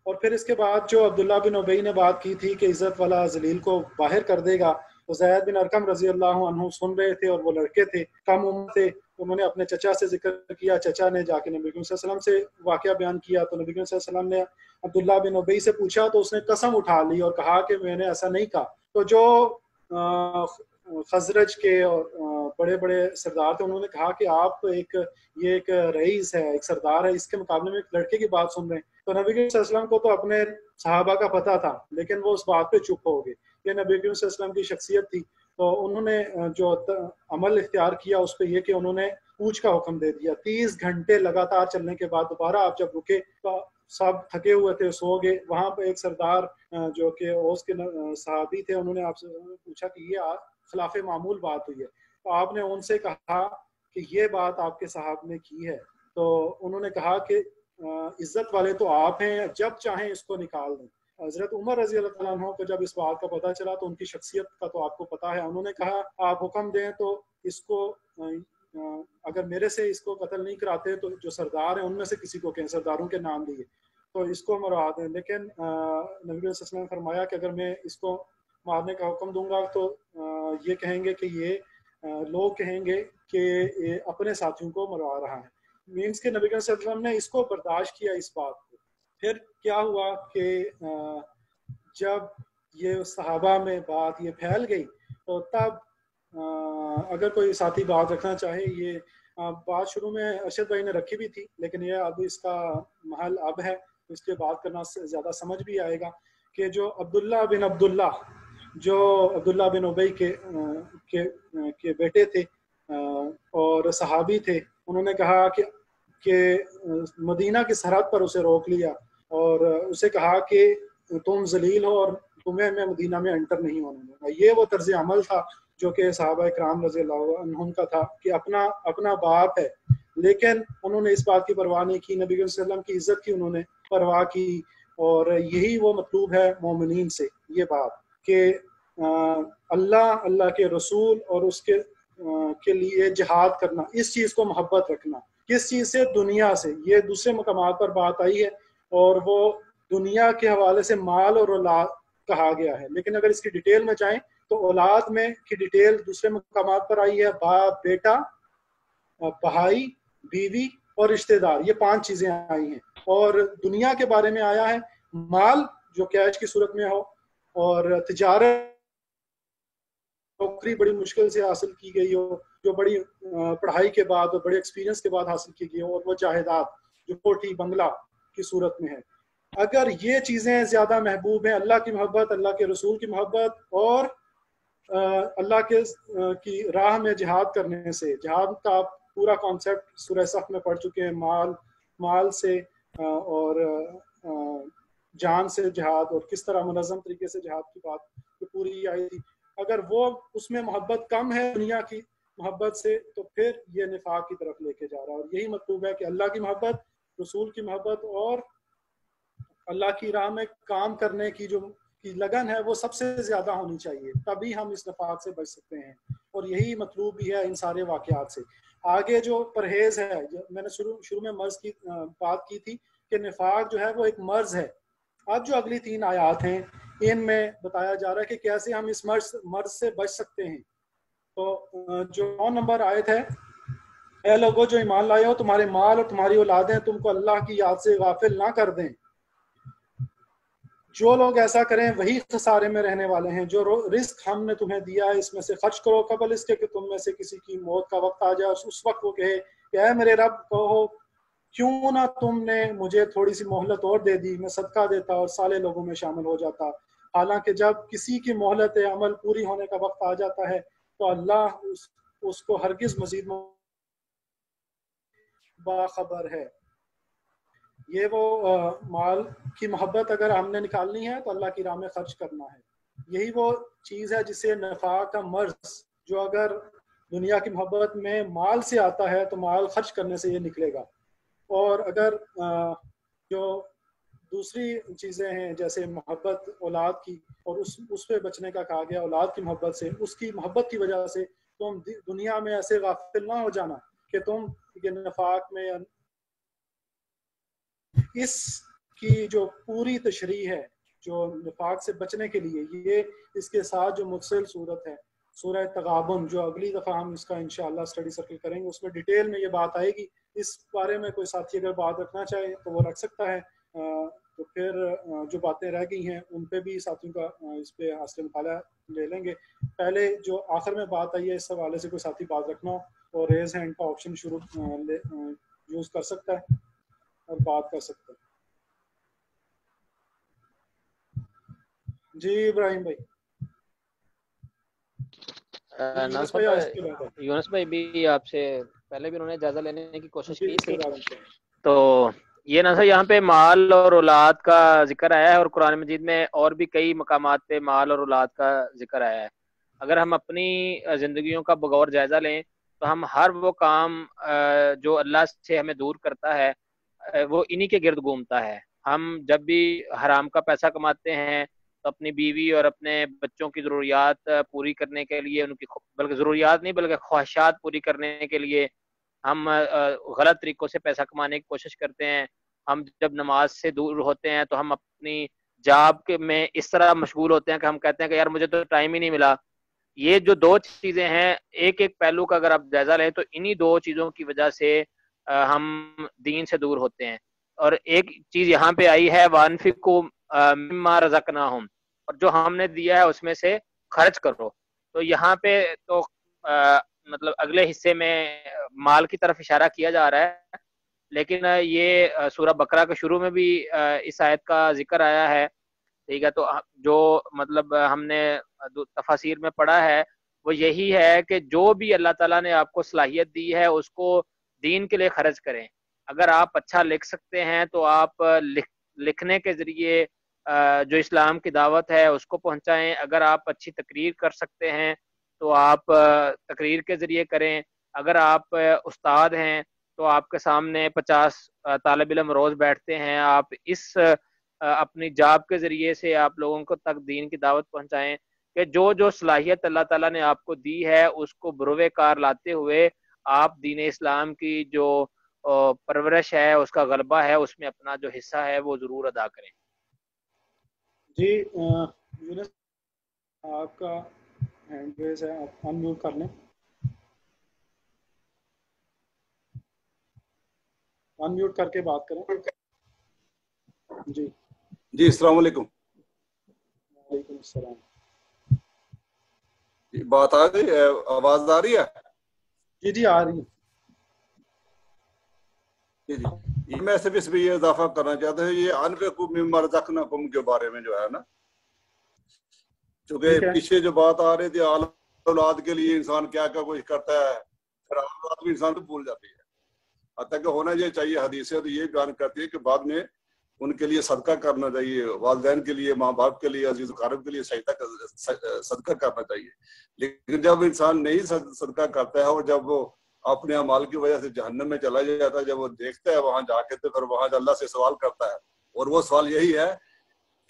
اور پھر اس کے بعد جو عبداللہ بن ابی نے بات کی تھی کہ عزت والا ذلیل کو باہر کر دے گا، تو زید بن ارقم رضی اللہ عنہ سن رہے تھے اور وہ لڑکے تھے، کم عمر تھے. انہوں نے اپنے چچا سے ذکر کیا، چچا نے جا کے نبی کریم صلی اللہ علیہ وسلم سے واقعہ بیان کیا، تو نبی کریم صلی اللہ علیہ وسلم نے عبداللہ بن ابی سے پوچھا تو اس نے قسم اٹھا لی اور کہا کہ میں نے ایسا نہیں کہا. تو جو خزرج کے اور بڑے بڑے سردار تھے انہوں نے کہا کہ آپ یہ ایک رئیس ہے، ایک سردار ہے، اس کے مقابلے میں ایک لڑکے کی بات سن رہے ہیں. تو نبی کریم صلی اللہ علیہ وسلم کو تو اپنے صحابہ کا پتہ تھا لیکن وہ اس بات پہ چپ ہو گئے. یہ نبی کریم صلی اللہ علیہ وسلم کی شخصیت تھی. تو انہوں نے جو عمل اختیار کیا اس پہ یہ کہ انہوں نے پوچھ کا حکم دے دیا. 30 گھنٹے لگاتار چلنے کے بعد دوبارہ آپ جب رکے تو سب تھکے ہوئے تھے، سو گئے. وہاں پہ ایک سردار جو کہ اوس کے صحابی تھے انہوں نے آپ سے پوچھا کہ یہ خلاف معمول بات ہوئی ہے. تو آپ نے ان سے کہا کہ یہ بات آپ کے صاحب نے کی ہے. تو انہوں نے کہا کہ عزت والے تو آپ ہیں، جب چاہیں اس کو نکال دیں. حضرت عمر رضی اللہ عنہ کو جب اس بات کا پتہ چلا تو ان کی شخصیت کا تو آپ کو پتہ ہے، انہوں نے کہا آپ حکم دیں تو اس کو اگر میرے سے اس کو قتل نہیں کراتے تو جو سردار ہیں ان میں سے کسی کو کہیں، سرداروں کے نام لیے، تو اس کو مروا دیں. لیکن نبی صلی اللہ علیہ وسلم نے فرمایا کہ اگر میں اس کو مارنے کا حکم دوں گا تو یہ کہیں گے کہ یہ لوگ کہیں گے کہ یہ اپنے ساتھیوں کو مروا رہا ہے. مینس کہ نبی صلی اللہ علیہ وسلم نے اس کو برداشت کیا اس بات کو. پھر کیا ہوا کہ جب یہ صحابہ میں بات یہ پھیل گئی تو تب اگر کوئی ساتھی بات رکھنا چاہے، یہ بات شروع میں ارشد بھائی نے رکھی بھی تھی لیکن یہ اب اس کا محل اب ہے، اس کے بات کرنا زیادہ سمجھ بھی آئے گا کہ جو عبداللہ بن عبداللہ جو عبداللہ بن ابی کے بیٹے تھے اور صحابی تھے، انہوں نے کہا کہ مدینہ کی سرحد پر اسے روک لیا اور اسے کہا کہ تم ذلیل ہو اور تمہیں میں مدینہ میں انٹر نہیں ہونے دوں گا. یہ وہ طرز عمل تھا جو کہ صحابہ کرام رضی اللہ عنہم کا تھا کہ اپنا باپ ہے لیکن انہوں نے اس بات کی پرواہ نہیں کی، نبی صلی اللہ علیہ وسلم کی عزت کی انہوں نے پرواہ کی. اور یہی وہ مطلوب ہے مومنین سے، یہ بات کہ اللہ کے رسول اور اس کے لیے جہاد کرنا، اس چیز کو محبت رکھنا. کس چیز سے؟ دنیا سے. یہ دوسرے مقامات پر بات آئی ہے اور وہ دنیا کے حوالے سے مال اور اولاد کہا گیا ہے. لیکن اگر اس کی ڈیٹیل میں جائیں تو اولاد میں کی ڈیٹیل دوسرے مقامات پر آئی ہے. باپ، بیٹا، بھائی، بیوی اور رشتہ دار، یہ 5 چیزیں آئی ہیں. اور دنیا کے بارے میں آیا ہے مال جو کیش کی صورت میں ہو، اور تجارت، نوکری بڑی مشکل سے حاصل کی گئی ہو، جو بڑی پڑھائی کے بعد اور بڑے ایکسپیرینس کے بعد حاصل کی گئی ہو، اور وہ جائیداد جو کوٹھی بنگلہ کی صورت میں ہے. اگر یہ چیزیں زیادہ محبوب ہیں، اللہ کی محبت، اللہ کے رسول کی محبت اور اللہ کے کی راہ میں جہاد کرنے سے، جہاد کا پورا کانسیپٹ سورہ صف میں پڑھ چکے ہیں، مال سے اور جان سے جہاد، اور کس طرح منظم طریقے سے جہاد کی بات پوری آئی تھی. اگر وہ اس میں محبت کم ہے دنیا کی محبت سے، تو پھر یہ نفاق کی طرف لے کے جا رہا ہے. اور یہی مطلوب ہے کہ اللہ کی محبت، رسول کی محبت اور اللہ کی راہ میں کام کرنے کی جو لگن ہے وہ سب سے زیادہ ہونی چاہیے، تبھی ہم اس نفاق سے بچ سکتے ہیں. اور یہی مطلوب بھی ہے ان سارے واقعات سے. آگے جو پرہیز ہے، میں نے شروع میں مرض کی بات کی تھی کہ نفاق جو ہے وہ ایک مرض ہے. اب جو اگلی 3 آیات ہیں ان میں بتایا جا رہا ہے کہ کیسے ہم اس مرض سے بچ سکتے ہیں. تو جو 9 نمبر آیت ہے، اے لوگو جو ایمان لائے ہو، تمہارے مال اور تمہاری اولادیں تم کو اللہ کی یاد سے غافل نہ کر دیں. جو لوگ ایسا کریں وہی خسارے میں رہنے والے ہیں. جو رزق ہم نے تمہیں دیا ہے اس میں سے خرچ کرو قبل اس کے کہ تم میں سے کسی کی موت کا وقت آ جائے، اور اس وقت وہ کہے کہ اے میرے رب، کہو کیوں نہ تم نے مجھے تھوڑی سی مہلت اور دے دی، میں صدقہ دیتا اور صالح لوگوں میں شامل ہو جاتا. حالانکہ جب کسی کی مہلت عمل پوری ہونے کا وقت آ جاتا ہے تو اللہ اس کو ہرگز مزید باخبر ہے. یہ وہ مال کی محبت اگر ہم نے نکالنی ہے تو اللہ کی راہ میں خرچ کرنا ہے. یہی وہ چیز ہے جسے نفاق کا مرض، جو اگر دنیا کی محبت میں مال سے آتا ہے تو مال خرچ کرنے سے یہ نکلے گا. اور اگر جو دوسری چیزیں ہیں جیسے محبت اولاد کی، اور اس پہ بچنے کا کہا گیا، اولاد کی محبت سے، اس کی محبت کی وجہ سے تم دنیا میں ایسے غافل نہ ہو جانا کہ تم یہ نفاق میں. اس کی جو پوری تشریح ہے جو نفاق سے بچنے کے لیے، یہ اس کے ساتھ جو متصل صورت ہے سورہ تغابن، جو اگلی دفعہ ہم اس کا انشاءاللہ اسٹڈی سرکل کریں گے، اس میں ڈیٹیل میں یہ بات آئے گی. اس بارے میں کوئی ساتھی اگر بات رکھنا چاہے تو وہ رکھ سکتا ہے. تو پھر جو باتیں رہ گئی ہیں ان پہ بھی ساتھیوں کا اس پہ حاصل مطالعہ لے لیں گے. پہلے جو آخر میں بات آئی ہے اس حوالے سے کوئی ساتھی بات رکھنا ہو اور ریز ہینڈ کا آپشن شروع یوز کر سکتا ہے اور بات کر سکتا ہے. جی ابراہیم بھائی. یونس بھائی بھی آپ سے پہلے بھی انہوں نے اجازت لینے کی کوشش کی تھی. تو یہ نا سر، یہاں پہ مال اور اولاد کا ذکر آیا ہے، اور قرآن مجید میں اور بھی کئی مقامات پہ مال اور اولاد کا ذکر آیا ہے. اگر ہم اپنی زندگیوں کا بغور جائزہ لیں تو ہم ہر وہ کام جو اللہ سے ہمیں دور کرتا ہے وہ انہی کے گرد گھومتا ہے. ہم جب بھی حرام کا پیسہ کماتے ہیں تو اپنی بیوی اور اپنے بچوں کی ضروریات پوری کرنے کے لیے، ان کی بلکہ ضروریات نہیں بلکہ خواہشات پوری کرنے کے لیے ہم غلط طریقوں سے پیسہ کمانے کی کوشش کرتے ہیں. ہم جب نماز سے دور ہوتے ہیں تو ہم اپنی جاب میں اس طرح مشغول ہوتے ہیں کہ ہم کہتے ہیں کہ یار مجھے تو ٹائم ہی نہیں ملا. یہ جو 2 چیزیں ہیں، ایک پہلو کا اگر آپ جائزہ لیں تو انہی 2 چیزوں کی وجہ سے ہم دین سے دور ہوتے ہیں. اور ایک چیز یہاں پہ آئی ہے وَأَنفِقُوا مِمَّا رَزَقْنَاهُمْ، اور جو ہم نے دیا ہے اس میں سے خرچ کرو. تو یہاں پہ تو مطلب اگلے حصے میں مال کی طرف اشارہ کیا جا رہا ہے، لیکن یہ سورہ بقرہ کے شروع میں بھی اس آیت کا ذکر آیا ہے. ٹھیک ہے، تو جو مطلب ہم نے تفاسیر میں پڑھا ہے وہ یہی ہے کہ جو بھی اللہ تعالیٰ نے آپ کو صلاحیت دی ہے اس کو دین کے لیے خرچ کریں. اگر آپ اچھا لکھ سکتے ہیں تو آپ لکھنے کے ذریعے جو اسلام کی دعوت ہے اس کو پہنچائیں. اگر آپ اچھی تقریر کر سکتے ہیں تو آپ تقریر کے ذریعے کریں. اگر آپ استاد ہیں تو آپ کے سامنے 50 طالب علم روز بیٹھتے ہیں، آپ اس اپنی جاب کے ذریعے سے آپ لوگوں کو تک دین کی دعوت پہنچائیں کہ جو صلاحیت اللہ تعالیٰ نے آپ کو دی ہے اس کو بروئے کار لاتے ہوئے آپ دین اسلام کی جو پرورش ہے, اس کا غلبہ ہے, اس میں اپنا جو حصہ ہے وہ ضرور ادا کریں. جی یونس آپ کا ہینڈ ریز ہے, آپ ان میوٹ کر لیں. ان میوٹ کر کے بات کریں. جی جی السلام علیکم. وعلیکم السلام. بات آ گئی, آواز آ رہی ہے؟ جی جی آ رہی ہے. جی جی میں صرف اس میں یہ اضافہ کرنا چاہتا ہوں, یہ انفقوا مما رزقناکم کے بارے میں جو ہے نا, چونکہ پیچھے جو بات آ رہی تھی اولاد کے لیے انسان کیا کیا کچھ کرتا ہے, پھر اولاد بھی انسان کو بھول جاتی ہے. حتیٰ کہ ہونا یہ چاہیے, حدیثیں تو یہ بیان کرتی ہے کہ بعد میں ان کے لیے صدقہ کرنا چاہیے, والدین کے لیے, ماں باپ کے لیے, عزیز اقارب کے لیے صدقہ کرنا چاہیے. لیکن جب انسان نہیں صدقہ کرتا ہے اور جب وہ اپنے اعمال کی وجہ سے جہنم میں چلا جاتا ہے, جب وہ دیکھتا ہے وہاں جا کے تو پھر وہاں اللہ سے سوال کرتا ہے, اور وہ سوال یہی ہے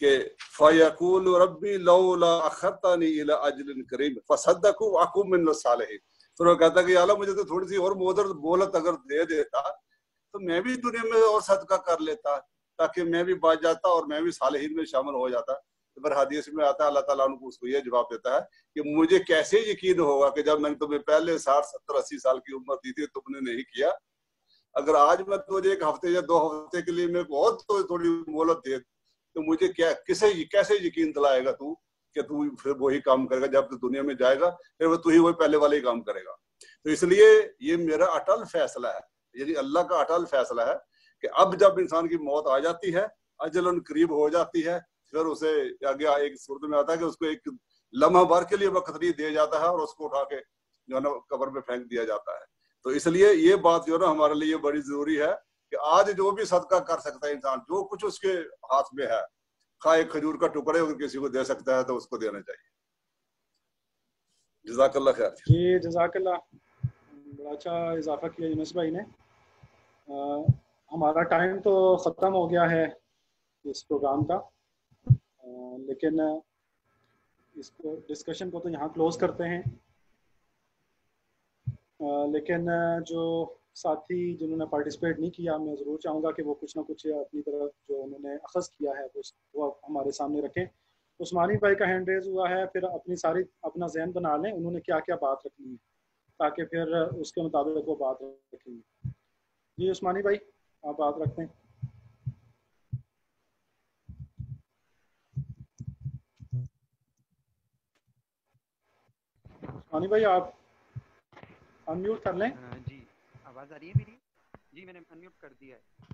کہ فَيَقُولُ رَبِّي لَوْلَا أَخَّرْتَنِي إِلَىٰ أَجْلٍ قَرِيبٍ فَصَدَّقْتُ وَأَكُن مِّنَ الصَّالِحِينَ. پھر وہ کہتا ہے کہ یا اللہ مجھے تو تھوڑی سی اور مہلت اگر دے دیتا تو میں بھی دنیا میں اور صدقہ کر لیتا, تاکہ میں بھی بچ جاتا اور میں بھی صالحین میں شامل ہو جاتا. تو پھر حدیث میں آتا ہے اللہ تعالیٰ ان کو اس کو یہ جواب دیتا ہے کہ مجھے کیسے یقین ہوگا کہ جب میں نے تمہیں پہلے 60 70 80 سال کی عمر دی تھی تم نے نہیں کیا, اگر آج میں تجھے 1 ہفتے یا 2 ہفتے کے لیے میں بہت تھوڑی مہلت دے تو مجھے کیسے یقین دلائے گا تو کہ تو پھر وہی کام کرے گا, جب تو دنیا میں جائے گا پھر وہ تو ہی وہی پہلے والا ہی کام کرے گا. تو اس لیے یہ میرا اٹل فیصلہ ہے, یعنی اللہ کا اٹل فیصلہ ہے کہ اب جب انسان کی موت آ جاتی ہے, اجل قریب ہو جاتی ہے, پھر اسے آگے ایک صورت میں آتا ہے کہ اس کو ایک لمحہ بھر کے لیے وقت نہیں دیا جاتا ہے اور اس کو اٹھا کے جو ہے نا قبر میں پھینک دیا جاتا ہے. تو اس لیے یہ بات جو ہے نا ہمارے لیے بڑی ضروری ہے کہ آج جو بھی صدقہ کر سکتا ہے انسان, جو کچھ اس کے ہاتھ میں ہے, خواہ ایک کھجور کا ٹکڑے اگر کسی کو دے سکتا ہے تو اس کو دینا چاہیے. جزاک اللہ خیر. جی جزاک اللہ, بڑا اچھا اضافہ کیا یونس بھائی نے. ہمارا ٹائم تو ختم ہو گیا ہے اس پروگرام کا, لیکن اس کو ڈسکشن کو تو یہاں کلوز کرتے ہیں. لیکن جو ساتھی جنہوں نے پارٹیسپیٹ نہیں کیا, میں ضرور چاہوں گا کہ وہ کچھ نہ کچھ اپنی طرف جو انہوں نے اخذ کیا ہے وہ ہمارے سامنے رکھیں. عثمانی بھائی کا ہینڈ ریز ہوا ہے, پھر اپنا ذہن بنا لیں انہوں نے کیا کیا بات رکھنی ہے, تاکہ پھر اس کے مطابق وہ بات رکھیں گے. جی عثمانی بھائی آپ بات رکھتے ہیں. عثمانی بھائی آپ ان میوٹ کر لیں. جی آواز آ رہی ہے میری؟ جی میں نے ان میوٹ کر دیا ہے.